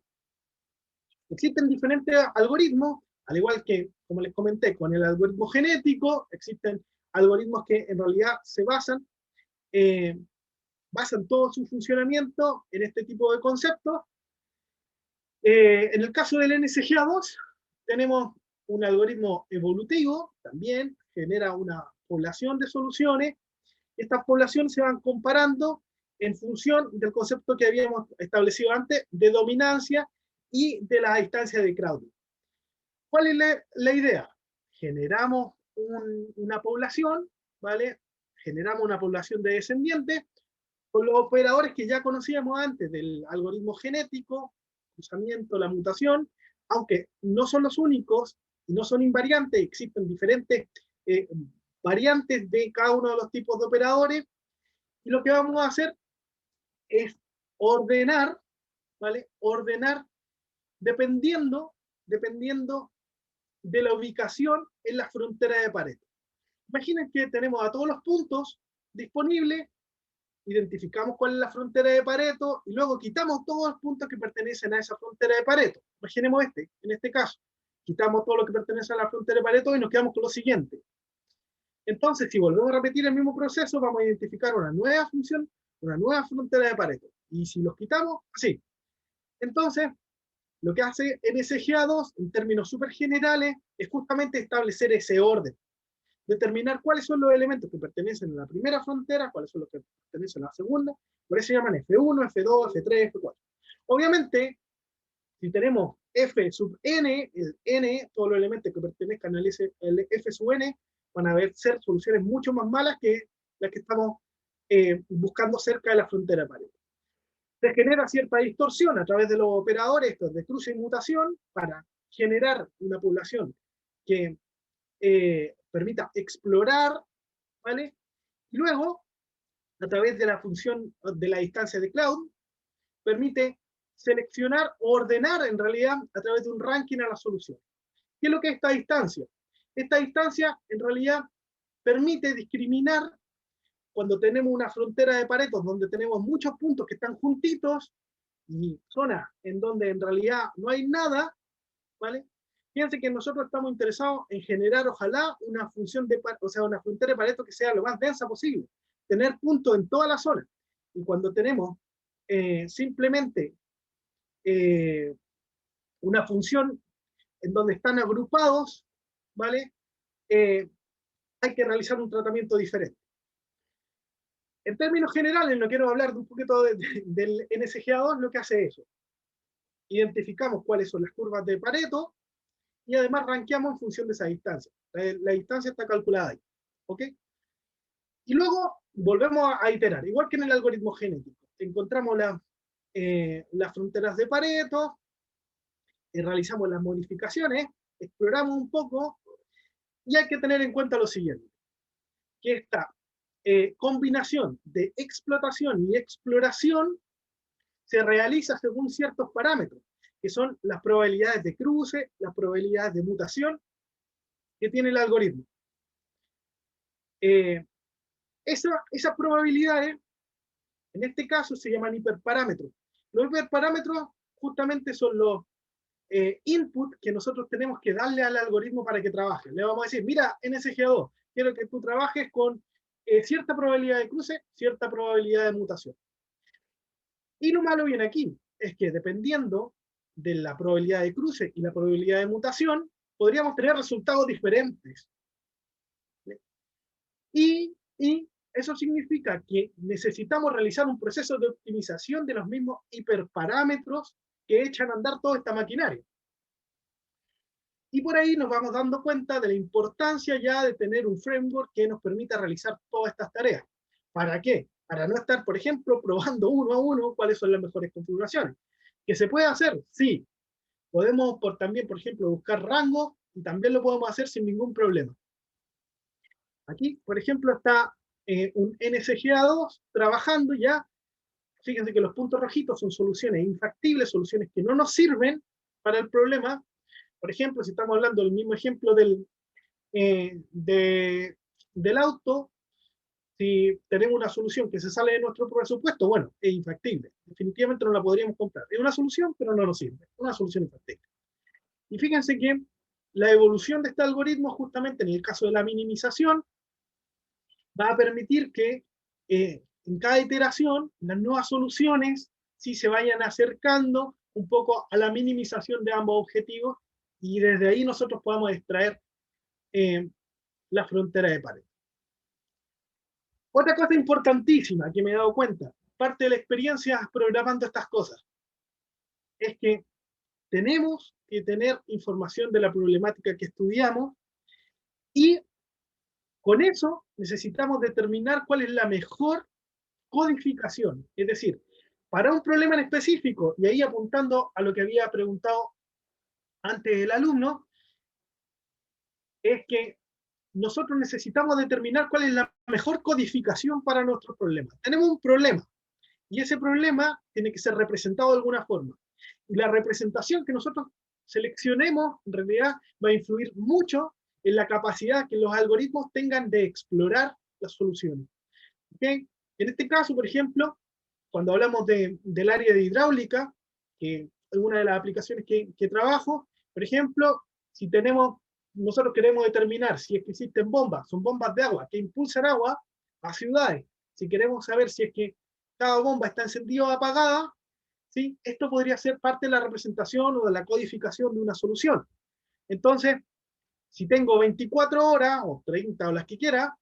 [SPEAKER 2] Existen diferentes algoritmos, al igual que, como les comenté, con el algoritmo genético, existen algoritmos que en realidad se basan todo su funcionamiento en este tipo de conceptos. En el caso del NSGA2, tenemos un algoritmo evolutivo, también genera una población de soluciones. Estas poblaciones se van comparando en función del concepto que habíamos establecido antes de dominancia y de la distancia de crowding. ¿Cuál es la idea? Generamos una población, ¿vale? Generamos una población de descendientes con los operadores que ya conocíamos antes del algoritmo genético, cruzamiento, la mutación, aunque no son los únicos y no son invariantes, existen diferentes variantes de cada uno de los tipos de operadores, y lo que vamos a hacer es ordenar, ¿vale? Ordenar dependiendo de la ubicación en la frontera de Pareto. Imaginen que tenemos a todos los puntos disponibles, identificamos cuál es la frontera de Pareto y luego quitamos todos los puntos que pertenecen a esa frontera de Pareto. Imaginemos en este caso, quitamos todo lo que pertenece a la frontera de Pareto y nos quedamos con lo siguiente. Entonces, si volvemos a repetir el mismo proceso, vamos a identificar una nueva función, una nueva frontera de Pareto. Y si los quitamos, así. Entonces, lo que hace NSGA2, en términos súper generales, es justamente establecer ese orden. Determinar cuáles son los elementos que pertenecen a la primera frontera, cuáles son los que pertenecen a la segunda. Por eso se llaman F1, F2, F3, F4. Obviamente, si tenemos F sub n, el n, todos los elementos que pertenezcan al F sub n, van a ser soluciones mucho más malas que las que estamos buscando cerca de la frontera de Pareto. Se genera cierta distorsión a través de los operadores estos de cruce y mutación para generar una población que permita explorar, ¿vale? Y luego, a través de la función de la distancia de cloud, permite seleccionar o ordenar en realidad a través de un ranking a la solución. ¿Qué es lo que es esta distancia? Esta distancia en realidad permite discriminar cuando tenemos una frontera de Pareto donde tenemos muchos puntos que están juntitos y zonas en donde en realidad no hay nada, ¿vale? Fíjense que nosotros estamos interesados en generar, ojalá, una función una frontera de Pareto que sea lo más densa posible, tener puntos en toda la zona. Y cuando tenemos simplemente una función en donde están agrupados, ¿vale? Hay que realizar un tratamiento diferente. En términos generales, no quiero hablar de un poquito del NSGA2, lo que hace eso. Identificamos cuáles son las curvas de Pareto y además rankeamos en función de esa distancia. La distancia está calculada ahí. ¿Ok? Y luego volvemos a iterar, igual que en el algoritmo genético. Encontramos las fronteras de Pareto, realizamos las modificaciones, exploramos un poco, y hay que tener en cuenta lo siguiente, que esta combinación de explotación y exploración se realiza según ciertos parámetros, que son las probabilidades de cruce, las probabilidades de mutación que tiene el algoritmo. esas probabilidades, en este caso, se llaman hiperparámetros. Los hiperparámetros justamente son los inputs que nosotros tenemos que darle al algoritmo para que trabaje. Le vamos a decir, mira, NSGA2, quiero que tú trabajes con cierta probabilidad de cruce, cierta probabilidad de mutación. Y lo malo viene aquí, es que dependiendo de la probabilidad de cruce y la probabilidad de mutación, podríamos tener resultados diferentes. Y eso significa que necesitamos realizar un proceso de optimización de los mismos hiperparámetros que echan a andar toda esta maquinaria. Y por ahí nos vamos dando cuenta de la importancia ya de tener un framework que nos permita realizar todas estas tareas. ¿Para qué? Para no estar, por ejemplo, probando uno a uno cuáles son las mejores configuraciones. ¿Que se puede hacer? Sí. Podemos también, por ejemplo, buscar rangos y también lo podemos hacer sin ningún problema. Aquí, por ejemplo, está un NSGA2 trabajando ya. Fíjense que los puntos rojitos son soluciones infactibles, soluciones que no nos sirven para el problema. Por ejemplo, si estamos hablando del mismo ejemplo del auto, si tenemos una solución que se sale de nuestro presupuesto, bueno, es infactible. Definitivamente no la podríamos comprar. Es una solución, pero no nos sirve. Es una solución infactible. Y fíjense que la evolución de este algoritmo, justamente en el caso de la minimización, va a permitir que en cada iteración las nuevas soluciones sí se vayan acercando un poco a la minimización de ambos objetivos y desde ahí nosotros podamos extraer la frontera de Pareto. Otra cosa importantísima que me he dado cuenta, parte de la experiencia programando estas cosas, es que tenemos que tener información de la problemática que estudiamos y con eso necesitamos determinar cuál es la mejor codificación. Es decir, para un problema en específico, y ahí apuntando a lo que había preguntado antes el alumno, es que nosotros necesitamos determinar cuál es la mejor codificación para nuestro problema. Tenemos un problema, y ese problema tiene que ser representado de alguna forma. Y la representación que nosotros seleccionemos, en realidad, va a influir mucho en la capacidad que los algoritmos tengan de explorar las soluciones. ¿Okay? En este caso, por ejemplo, cuando hablamos del área de hidráulica, que es una de las aplicaciones que trabajo, por ejemplo, si nosotros queremos determinar si es que existen bombas, son bombas de agua que impulsan agua a ciudades. Si queremos saber si es que cada bomba está encendida o apagada, ¿sí? Esto podría ser parte de la representación o de la codificación de una solución. Entonces, si tengo 24 horas, o 30 o las que quiera,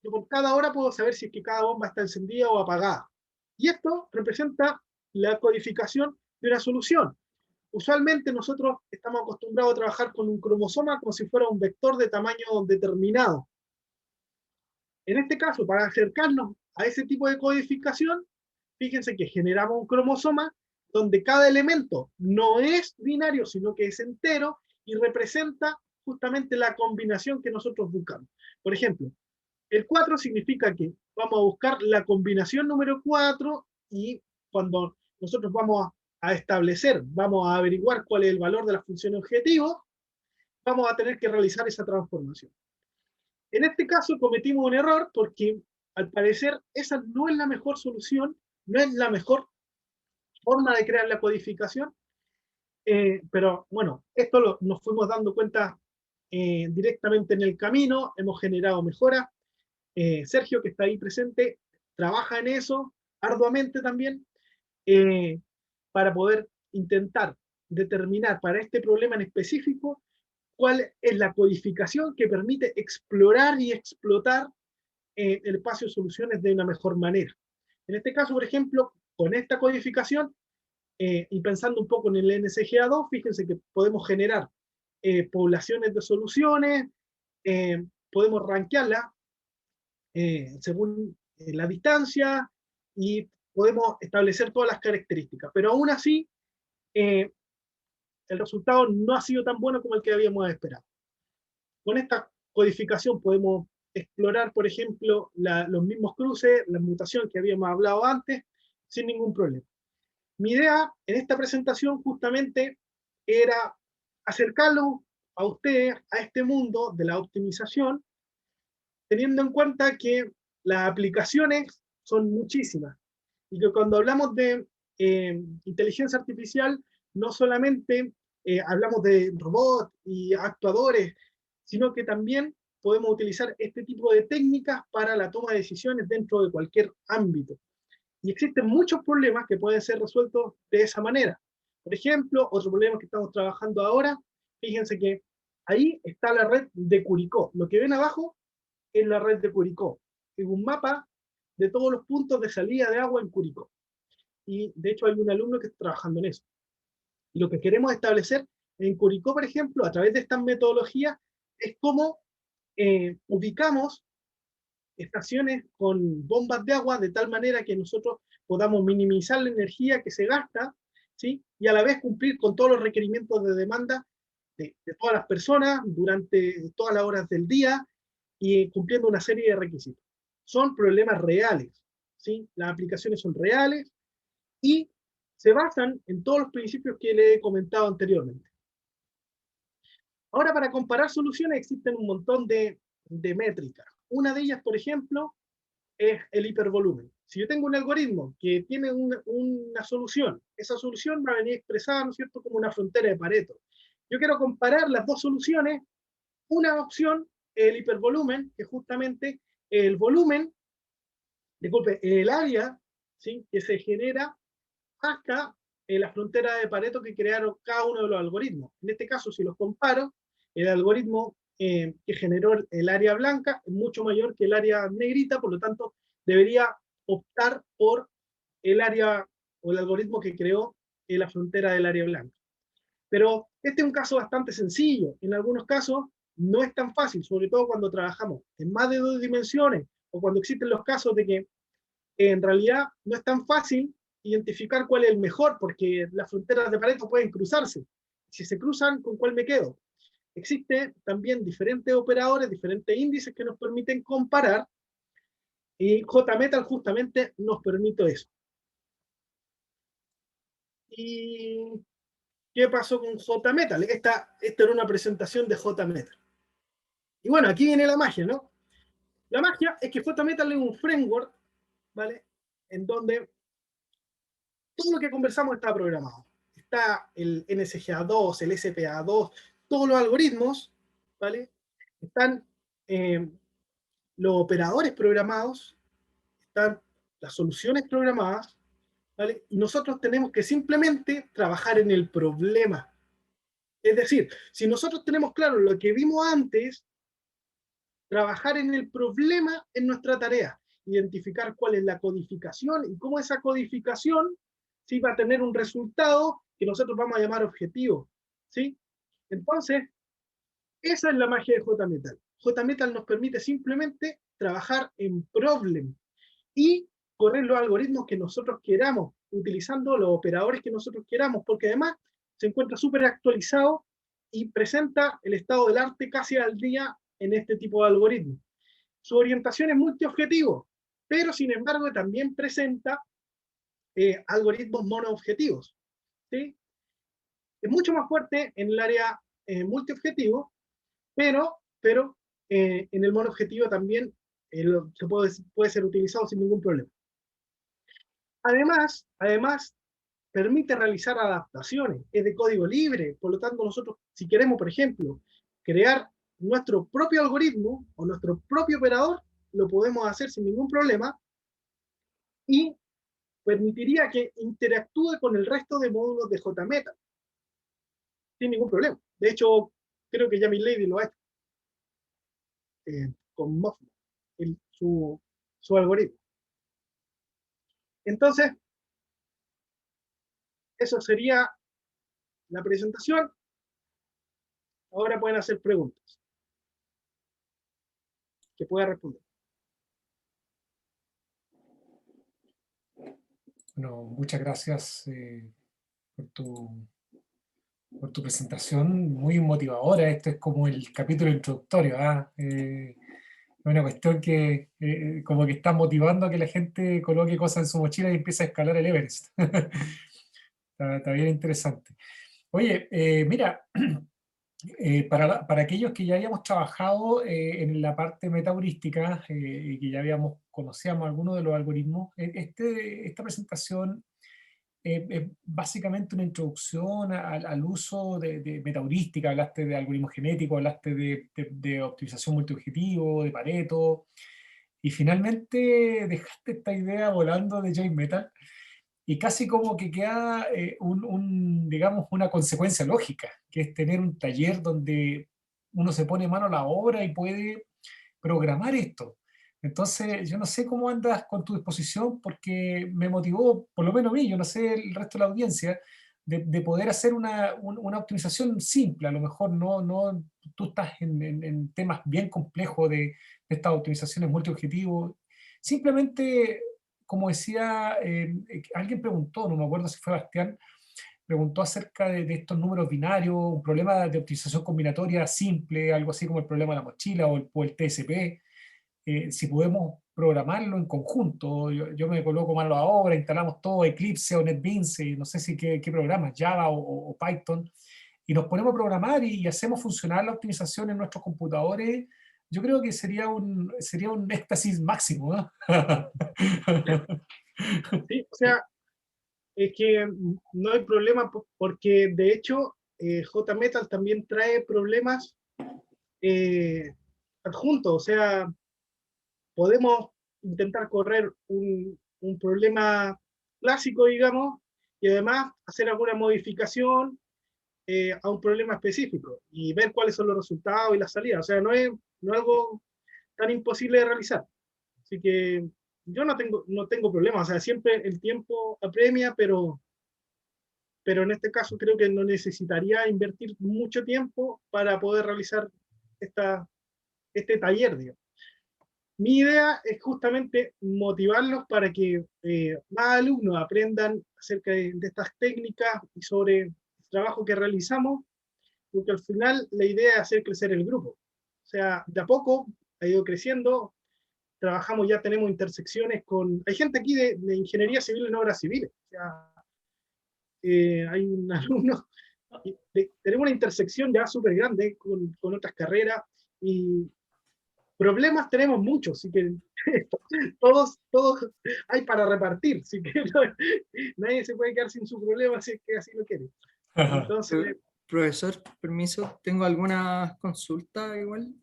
[SPEAKER 2] yo por cada hora puedo saber si es que cada bomba está encendida o apagada. Y esto representa la codificación de una solución. Usualmente nosotros estamos acostumbrados a trabajar con un cromosoma como si fuera un vector de tamaño determinado. En este caso, para acercarnos a ese tipo de codificación, fíjense que generamos un cromosoma donde cada elemento no es binario, sino que es entero y representa justamente la combinación que nosotros buscamos. Por ejemplo, el 4 significa que vamos a buscar la combinación número 4 y cuando nosotros vamos a establecer, vamos a averiguar cuál es el valor de la función objetivo, vamos a tener que realizar esa transformación. En este caso cometimos un error porque al parecer esa no es la mejor solución, no es la mejor forma de crear la codificación, pero bueno, esto nos fuimos dando cuenta directamente en el camino, hemos generado mejoras. Sergio, que está ahí presente, trabaja en eso arduamente también para poder intentar determinar para este problema en específico cuál es la codificación que permite explorar y explotar el espacio de soluciones de una mejor manera. En este caso, por ejemplo, con esta codificación y pensando un poco en el NSGA2, fíjense que podemos generar poblaciones de soluciones, podemos rankearlas según la distancia y podemos establecer todas las características, pero aún así el resultado no ha sido tan bueno como el que habíamos esperado. Con esta codificación podemos explorar, por ejemplo, los mismos cruces, la mutación que habíamos hablado antes, sin ningún problema. Mi idea en esta presentación justamente era acercarlo a ustedes a este mundo de la optimización, teniendo en cuenta que las aplicaciones son muchísimas, y que cuando hablamos de inteligencia artificial, no solamente hablamos de robots y actuadores, sino que también podemos utilizar este tipo de técnicas para la toma de decisiones dentro de cualquier ámbito. Y existen muchos problemas que pueden ser resueltos de esa manera. Por ejemplo, otro problema que estamos trabajando ahora, fíjense que ahí está la red de Curicó. Lo que ven abajo es la red de Curicó. Es un mapa de todos los puntos de salida de agua en Curicó. Y de hecho hay un alumno que está trabajando en eso. Y lo que queremos establecer en Curicó, por ejemplo, a través de estas metodologías, es cómo ubicamos estaciones con bombas de agua de tal manera que nosotros podamos minimizar la energía que se gasta, ¿sí? Y a la vez cumplir con todos los requerimientos de demanda de todas las personas durante todas las horas del día y cumpliendo una serie de requisitos. Son problemas reales, ¿sí? Las aplicaciones son reales y se basan en todos los principios que le he comentado anteriormente. Ahora, para comparar soluciones existen un montón de métricas. Una de ellas, por ejemplo, es el hipervolumen. Si yo tengo un algoritmo que tiene una solución, esa solución va a venir expresada, ¿no es cierto?, como una frontera de Pareto. Yo quiero comparar las dos soluciones. Una opción, el hipervolumen, que justamente el volumen, disculpe, el área, ¿sí?, que se genera hasta la frontera de Pareto que crearon cada uno de los algoritmos. En este caso, si los comparo, el algoritmo que generó el área blanca es mucho mayor que el área negrita, por lo tanto, debería optar por el área o el algoritmo que creó la frontera del área blanca. Pero este es un caso bastante sencillo. En algunos casos no es tan fácil, sobre todo cuando trabajamos en más de 2 dimensiones o cuando existen los casos de que en realidad no es tan fácil identificar cuál es el mejor, porque las fronteras de Pareto pueden cruzarse. Si se cruzan, ¿con cuál me quedo? Existen también diferentes operadores, diferentes índices que nos permiten comparar, y JMetal justamente nos permite eso. ¿Y qué pasó con JMetal? Esta era una presentación de JMetal. Y bueno, aquí viene la magia, ¿no? La magia es que JMetal es un framework, ¿vale?, en donde todo lo que conversamos está programado. Está el NSGA2, el SPA2, todos los algoritmos, ¿vale? Están los operadores programados, están las soluciones programadas, ¿vale? Y nosotros tenemos que simplemente trabajar en el problema. Es decir, si nosotros tenemos claro lo que vimos antes, trabajar en el problema es nuestra tarea. Identificar cuál es la codificación y cómo esa codificación, ¿sí?, va a tener un resultado que nosotros vamos a llamar objetivo, ¿sí? Entonces, esa es la magia de JMetal. JMetal nos permite simplemente trabajar en problem y correr los algoritmos que nosotros queramos, utilizando los operadores que nosotros queramos, porque además se encuentra súper actualizado y presenta el estado del arte casi al día en este tipo de algoritmos. Su orientación es multiobjetivo, pero sin embargo también presenta algoritmos monoobjetivos, ¿sí? Es mucho más fuerte en el área multiobjetivo, pero en el monoobjetivo también se puede ser utilizado sin ningún problema. Además, permite realizar adaptaciones, es de código libre, por lo tanto nosotros, si queremos, por ejemplo, crear nuestro propio algoritmo o nuestro propio operador, lo podemos hacer sin ningún problema y permitiría que interactúe con el resto de módulos de JMetal sin ningún problema. De hecho, creo que ya Milady lo ha hecho con Mofmo, su algoritmo. Entonces, eso sería la presentación. Ahora pueden hacer preguntas que pueda responder.
[SPEAKER 1] Bueno, muchas gracias por tu presentación, muy motivadora. Esto es como el capítulo introductorio, ¿ah? Una cuestión que como que está motivando a que la gente coloque cosas en su mochila y empiece a escalar el Everest. Está bien interesante. Oye, mira, Para aquellos que ya habíamos trabajado en la parte metaheurística y que ya conocíamos algunos de los algoritmos, esta presentación es básicamente una introducción al uso de metaheurística. Hablaste de algoritmos genéticos, hablaste de optimización multiobjetivo, de Pareto, y finalmente dejaste esta idea volando de JMetal, y casi como que queda digamos, una consecuencia lógica, que es tener un taller donde uno se pone mano a la obra y puede programar esto. Entonces, yo no sé cómo andas con tu disposición, porque me motivó, por lo menos a mí, yo no sé el resto de la audiencia, de poder hacer una optimización simple. A lo mejor no tú estás en temas bien complejos de estas optimizaciones multiobjetivos. Simplemente, como decía, alguien preguntó, no me acuerdo si fue Bastián, preguntó acerca de estos números binarios, un problema de optimización combinatoria simple, algo así como el problema de la mochila o el TSP. Si podemos programarlo en conjunto. Yo me coloco mano a la obra, instalamos todo, Eclipse o NetBeans, no sé si qué programas, Java o Python, y nos ponemos a programar y hacemos funcionar la optimización en nuestros computadores. Yo creo que sería un éxtasis máximo, ¿no?
[SPEAKER 2] Sí, o sea, es que no hay problema porque de hecho JMetal también trae problemas adjuntos, o sea, podemos intentar correr un problema clásico, digamos, y además hacer alguna modificación a un problema específico y ver cuáles son los resultados y las salidas. O sea, no es algo tan imposible de realizar. Así que yo no tengo problema. O sea, siempre el tiempo apremia, pero en este caso creo que no necesitaría invertir mucho tiempo para poder realizar este taller, digamos. Mi idea es justamente motivarlos para que más alumnos aprendan acerca de estas técnicas y sobre el trabajo que realizamos, porque al final la idea es hacer crecer el grupo. O sea, de a poco ha ido creciendo, trabajamos, ya tenemos intersecciones con... Hay gente aquí de ingeniería civil en obras civiles. O sea, hay un alumno, tenemos una intersección ya súper grande con otras carreras y problemas tenemos muchos, así que todos hay para repartir, así que nadie se puede quedar sin su problema si es que así lo quiere. Entonces,
[SPEAKER 3] Profesor, permiso, tengo algunas consultas igual.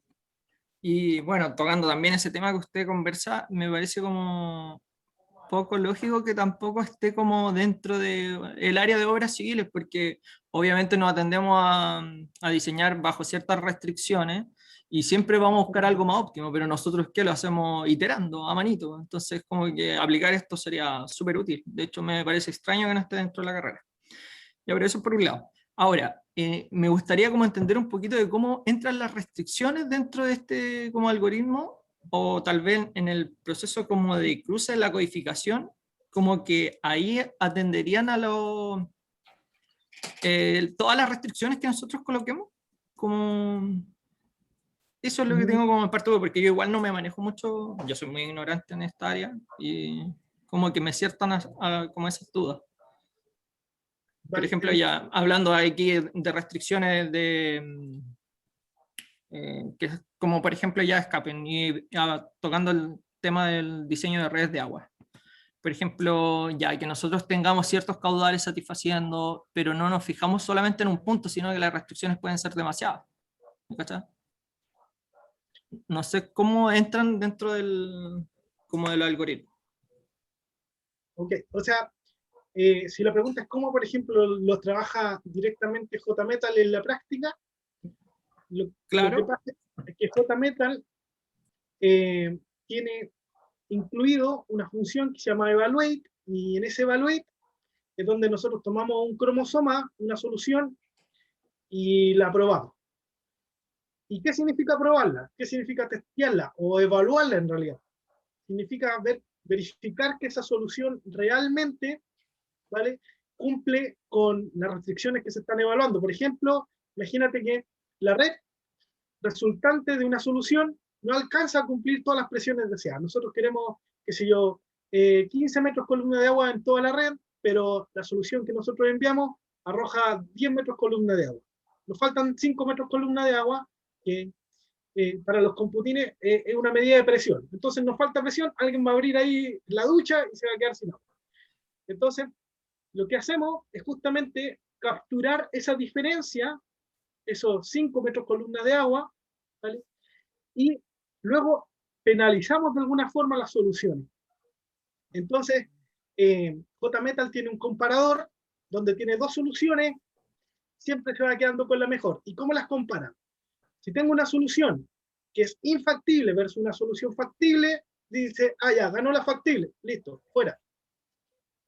[SPEAKER 3] Y bueno, tocando también ese tema que usted conversa, me parece como poco lógico que tampoco esté como dentro del área de obras civiles, porque obviamente nos atendemos a diseñar bajo ciertas restricciones y siempre vamos a buscar algo más óptimo, pero nosotros ¿qué lo hacemos? Iterando, a manito. Entonces, como que aplicar esto sería súper útil. De hecho, me parece extraño que no esté dentro de la carrera. Ya, pero eso por un lado. Ahora, me gustaría como entender un poquito de cómo entran las restricciones dentro de este como algoritmo, o tal vez en el proceso como de cruce de la codificación, como que ahí atenderían a todas las restricciones que nosotros coloquemos. Como, eso es lo que tengo como en parte, porque yo igual no me manejo mucho, yo soy muy ignorante en esta área, y como que me ciertan como esas dudas. Por ejemplo, ya hablando aquí de restricciones que como por ejemplo ya escapen, y tocando el tema del diseño de redes de agua. Por ejemplo, ya que nosotros tengamos ciertos caudales satisfaciendo, pero no nos fijamos solamente en un punto, sino que las restricciones pueden ser demasiadas. ¿Cachai? No sé cómo entran dentro como del algoritmo.
[SPEAKER 2] ok, o sea, si la pregunta es cómo, por ejemplo, los trabaja directamente JMetal en la práctica, lo que pasa es que JMetal tiene incluido una función que se llama evaluate, y en ese evaluate es donde nosotros tomamos un cromosoma, una solución, y la probamos. ¿Y qué significa probarla? ¿Qué significa testearla? O evaluarla en realidad. Significa verificar que esa solución realmente, ¿vale?, cumple con las restricciones que se están evaluando. Por ejemplo, imagínate que la red resultante de una solución no alcanza a cumplir todas las presiones deseadas. Nosotros queremos, qué sé yo, 15 metros columna de agua en toda la red, pero la solución que nosotros enviamos arroja 10 metros columna de agua. nos faltan 5 metros columna de agua, que para los computines es una medida de presión. Entonces nos falta presión, alguien va a abrir ahí la ducha y se va a quedar sin agua. Entonces, lo que hacemos es justamente capturar esa diferencia, esos 5 metros columna de agua, ¿vale? Y luego penalizamos de alguna forma las soluciones. Entonces, JMetal tiene un comparador donde tiene dos soluciones, siempre se va quedando con la mejor. ¿Y cómo las compara? Si tengo una solución que es infactible versus una solución factible, dice, ah, ya, ganó la factible, listo, fuera.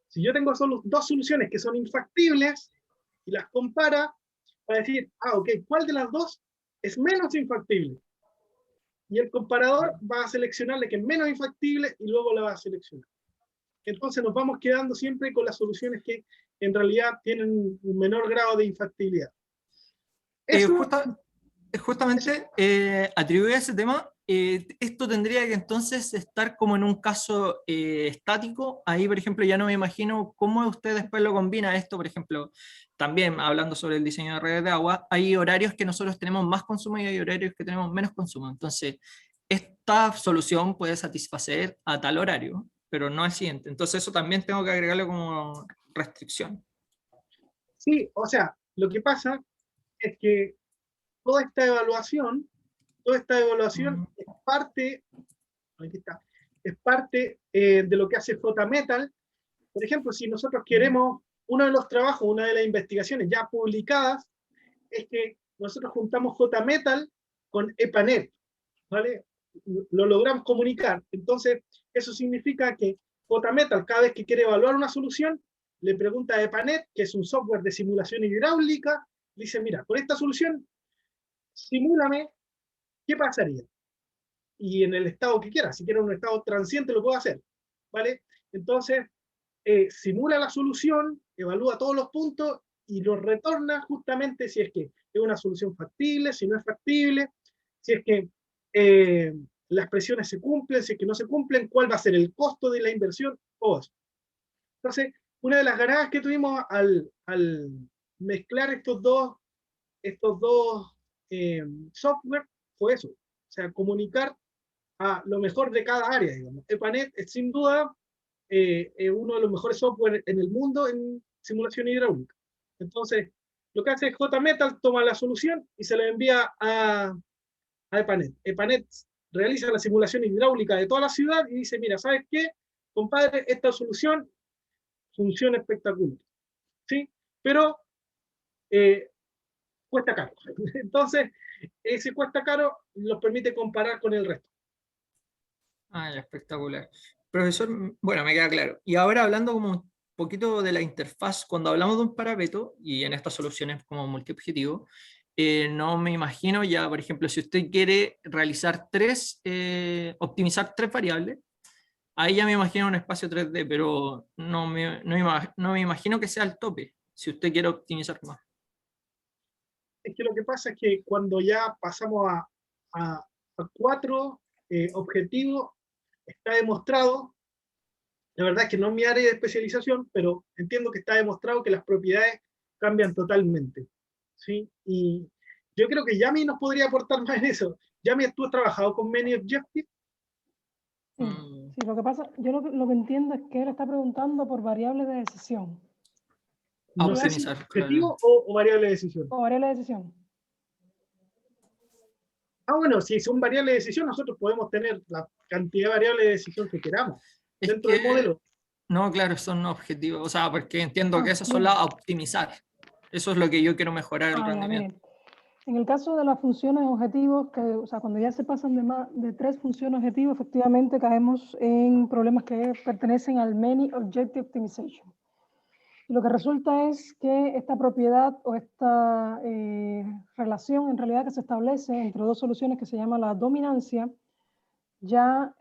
[SPEAKER 2] Si yo tengo solo dos soluciones que son infactibles y las compara, va a decir, ah, ok, ¿cuál de las dos es menos infactible? Y el comparador va a seleccionar la que es menos infactible y luego la va a seleccionar. Entonces nos vamos quedando siempre con las soluciones que en realidad tienen un menor grado de infactibilidad. Eso,
[SPEAKER 3] Justamente atribuye a ese tema, esto tendría que entonces estar como en un caso estático. Ahí, por ejemplo, ya no me imagino cómo usted después lo combina esto, por ejemplo, también hablando sobre el diseño de redes de agua, hay horarios que nosotros tenemos más consumo y hay horarios que tenemos menos consumo. Entonces, esta solución puede satisfacer a tal horario, pero no al siguiente. Entonces, eso también tengo que agregarle como restricción.
[SPEAKER 2] sí, o sea, lo que pasa es que toda esta evaluación es parte, aquí está, es parte de lo que hace JMetal. Por ejemplo, si nosotros queremos, uno de los trabajos, una de las investigaciones ya publicadas, es que nosotros juntamos JMetal con EPANET, ¿vale? Lo logramos comunicar. Entonces, eso significa que JMetal, cada vez que quiere evaluar una solución, le pregunta a EPANET, que es un software de simulación hidráulica, dice, mira, con esta solución, simúlame qué pasaría. Y en el estado que quiera, si quiere un estado transiente, lo puedo hacer, ¿vale? Entonces, simula la solución, evalúa todos los puntos y los retorna justamente si es que es una solución factible, si no es factible, si es que las presiones se cumplen, si es que no se cumplen, cuál va a ser el costo de la inversión, todo eso. Entonces, una de las ganadas que tuvimos al mezclar estos dos software fue eso, o sea, comunicar a lo mejor de cada área, digamos. EPANET es sin duda uno de los mejores software en el mundo en simulación hidráulica. Entonces, lo que hace es JMetal, toma la solución y se la envía a EPANET. EPANET realiza la simulación hidráulica de toda la ciudad y dice, mira, ¿sabes qué? Compadre, esta solución funciona espectacular. ¿Sí? Pero cuesta caro. Entonces, ese cuesta caro los permite comparar con el resto.
[SPEAKER 3] Ah, ya, espectacular. Profesor, bueno, me queda claro. Y ahora hablando como un poquito de la interfaz, cuando hablamos de un parapeto, y en estas soluciones como multiobjetivo, no me imagino ya, por ejemplo, si usted quiere realizar optimizar tres variables, ahí ya me imagino un espacio 3D, pero no me imagino que sea el tope, si usted quiere optimizar más.
[SPEAKER 2] Es que lo que pasa es que cuando ya pasamos a 4 objetivos, está demostrado, la verdad es que no es mi área de especialización, pero entiendo que está demostrado que las propiedades cambian totalmente. ¿Sí? Y yo creo que Yami nos podría aportar más en eso. Yami, ¿tú has trabajado con Many Objectives?
[SPEAKER 4] Sí, sí, lo que pasa, yo lo que entiendo es que él está preguntando por variables de decisión.
[SPEAKER 2] No sé si
[SPEAKER 3] Optimizar,
[SPEAKER 2] objetivo
[SPEAKER 3] claro.
[SPEAKER 2] o variable de decisión.
[SPEAKER 4] O variables de decisión.
[SPEAKER 2] Ah, bueno, si son variables de decisión, nosotros podemos tener la cantidad de variables de decisión que queramos
[SPEAKER 3] Es
[SPEAKER 2] dentro del
[SPEAKER 3] que,
[SPEAKER 2] modelo.
[SPEAKER 3] no, claro, son objetivos, o sea, porque entiendo que esas son
[SPEAKER 4] bien.
[SPEAKER 3] las a optimizar. Eso es lo que yo quiero mejorar el
[SPEAKER 4] Ya,
[SPEAKER 3] rendimiento.
[SPEAKER 4] miren. En el caso de las funciones objetivos, o sea, cuando ya se pasan de 3 funciones objetivos, efectivamente caemos en problemas que pertenecen al Many Objective Optimization. Y lo que resulta es que esta propiedad o esta relación en realidad que se establece entre dos soluciones que se llama la dominancia, ya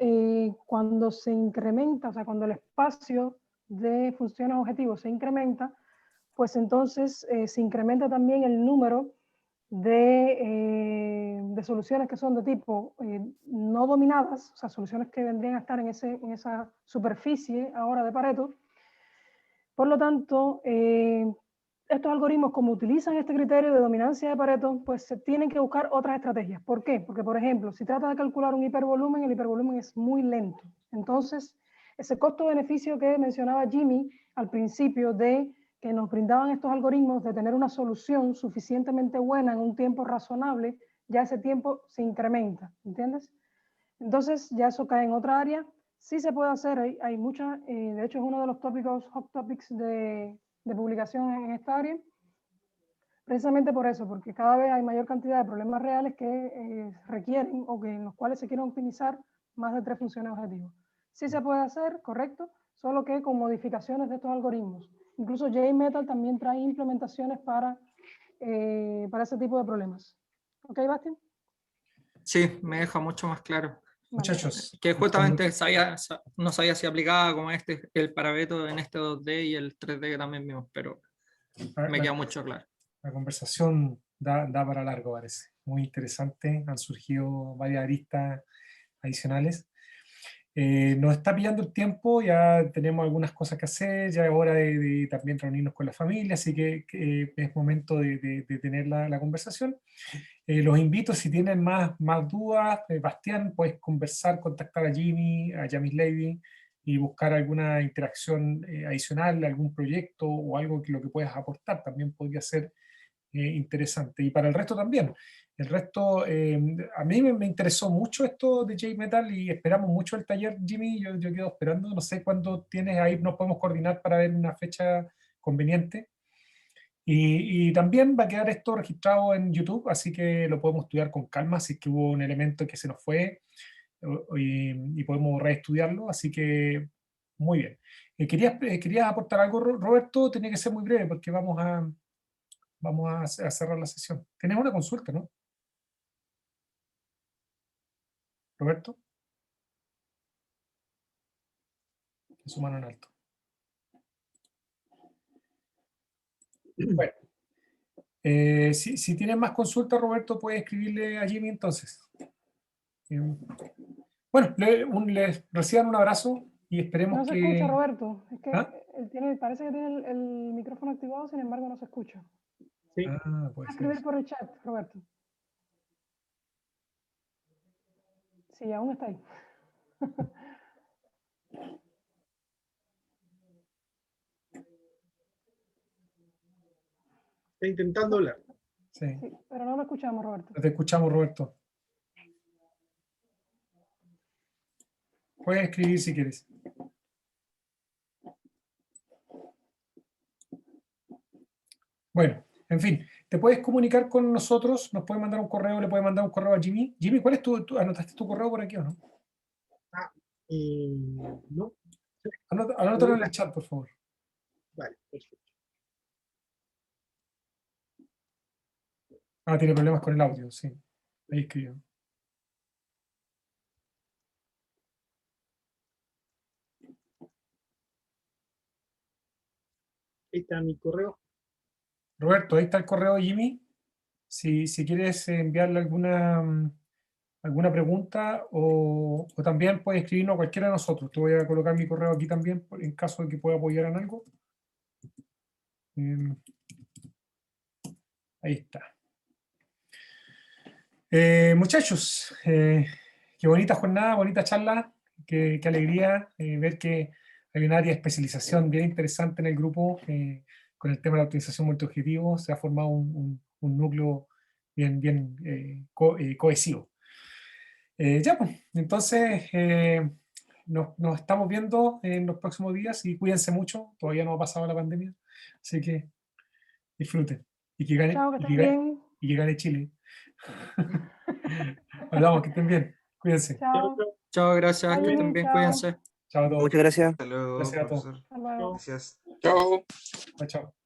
[SPEAKER 4] cuando se incrementa, o sea, cuando el espacio de funciones objetivos se incrementa, pues entonces se incrementa también el número de soluciones que son de tipo no dominadas, o sea, soluciones que vendrían a estar en esa superficie ahora de Pareto. Por lo tanto, estos algoritmos, como utilizan este criterio de dominancia de Pareto, pues se tienen que buscar otras estrategias. ¿Por qué? Porque, por ejemplo, si trata de calcular un hipervolumen, el hipervolumen es muy lento. Entonces, ese costo-beneficio que mencionaba Jimmy al principio de que nos brindaban estos algoritmos de tener una solución suficientemente buena en un tiempo razonable, ya ese tiempo se incrementa, ¿entiendes? Entonces, ya eso cae en otra área. Sí se puede hacer, hay muchas, de hecho es uno de los tópicos, hot topics de publicación en esta área, precisamente por eso, porque cada vez hay mayor cantidad de problemas reales que requieren o que en los cuales se quieren optimizar más de 3 funciones objetivos. Sí se puede hacer, correcto, solo que con modificaciones de estos algoritmos. Incluso JMetal también trae implementaciones para ese tipo de problemas. ¿Ok, Bastian?
[SPEAKER 3] Sí, me deja mucho más claro.
[SPEAKER 1] Muchachos,
[SPEAKER 3] Que justamente no sabía si aplicaba como el Pareto en este 2D y el 3D que también vimos, pero me queda mucho claro.
[SPEAKER 1] la conversación da para largo, parece. Muy interesante, han surgido varias aristas adicionales. Nos está pillando el tiempo, ya tenemos algunas cosas que hacer, ya es hora de también reunirnos con la familia, así que es momento de tener la conversación. Los invito, si tienen más dudas, Bastián, puedes conversar, contactar a Jimmy, a Yamis Levy y buscar alguna interacción adicional, algún proyecto o algo que lo que puedas aportar, también podría ser interesante. Y para el resto también. El resto, a mí me interesó mucho esto de JMetal y esperamos mucho el taller, Jimmy. Yo quedo esperando, no sé cuándo tienes ahí, nos podemos coordinar para ver una fecha conveniente. Y también va a quedar esto registrado en YouTube, así que lo podemos estudiar con calma si es que hubo un elemento que se nos fue y podemos reestudiarlo, así que muy bien. ¿Querías aportar algo, Roberto? Tenía que ser muy breve porque vamos a cerrar la sesión. Tienes una consulta, ¿no? Roberto. Su mano en alto. Bueno, si tienes más consultas, Roberto, puedes escribirle a Jimmy entonces. Bueno, les reciban un abrazo y esperemos
[SPEAKER 4] no se
[SPEAKER 1] que...
[SPEAKER 4] escucha, Roberto. Es que
[SPEAKER 1] ¿Ah?
[SPEAKER 4] él parece que tiene el micrófono activado, sin embargo no se escucha.
[SPEAKER 2] Sí.
[SPEAKER 1] Puede ser
[SPEAKER 4] Escribir
[SPEAKER 1] eso.
[SPEAKER 4] por el chat, Roberto. Sí, aún está ahí.
[SPEAKER 2] Está intentando hablar.
[SPEAKER 1] Sí.
[SPEAKER 4] Sí, pero no lo escuchamos, Roberto.
[SPEAKER 1] Te escuchamos, Roberto. Puedes escribir si quieres. Bueno, en fin, te puedes comunicar con nosotros, nos puedes mandar un correo, le puedes mandar un correo a Jimmy. Jimmy, ¿cuál es anotaste tu correo por aquí o no?
[SPEAKER 2] No.
[SPEAKER 1] Anótalo en el chat, por favor.
[SPEAKER 2] Vale, perfecto.
[SPEAKER 1] Tiene problemas con el audio, sí. Ahí escribió.
[SPEAKER 2] Ahí está mi correo.
[SPEAKER 1] Roberto, ahí está el correo de Jimmy. Si quieres enviarle alguna pregunta o también puedes escribirnos a cualquiera de nosotros. Te voy a colocar mi correo aquí también en caso de que pueda apoyar en algo. Ahí está. Muchachos, qué bonita jornada, bonita charla, qué alegría ver que hay un área de especialización bien interesante en el grupo con el tema de la optimización multiobjetivo. Se ha formado un núcleo bien cohesivo. Ya, pues, entonces nos estamos viendo en los próximos días y cuídense mucho. Todavía no ha pasado la pandemia, así que disfruten y que gane,
[SPEAKER 4] Chao, que estén bien.
[SPEAKER 1] y que gane Chile. Hablamos, que estén bien. Cuídense.
[SPEAKER 4] Chao.
[SPEAKER 3] Chao, gracias,
[SPEAKER 4] Bye,
[SPEAKER 3] que estén
[SPEAKER 4] Jimmy,
[SPEAKER 3] bien,
[SPEAKER 4] chao.
[SPEAKER 3] cuídense.
[SPEAKER 1] Chao a todos.
[SPEAKER 5] Muchas gracias.
[SPEAKER 6] Hasta luego,
[SPEAKER 1] Gracias a todos.
[SPEAKER 6] profesor.
[SPEAKER 4] Hasta luego.
[SPEAKER 6] Gracias.
[SPEAKER 5] Chao.
[SPEAKER 1] Chao, chao.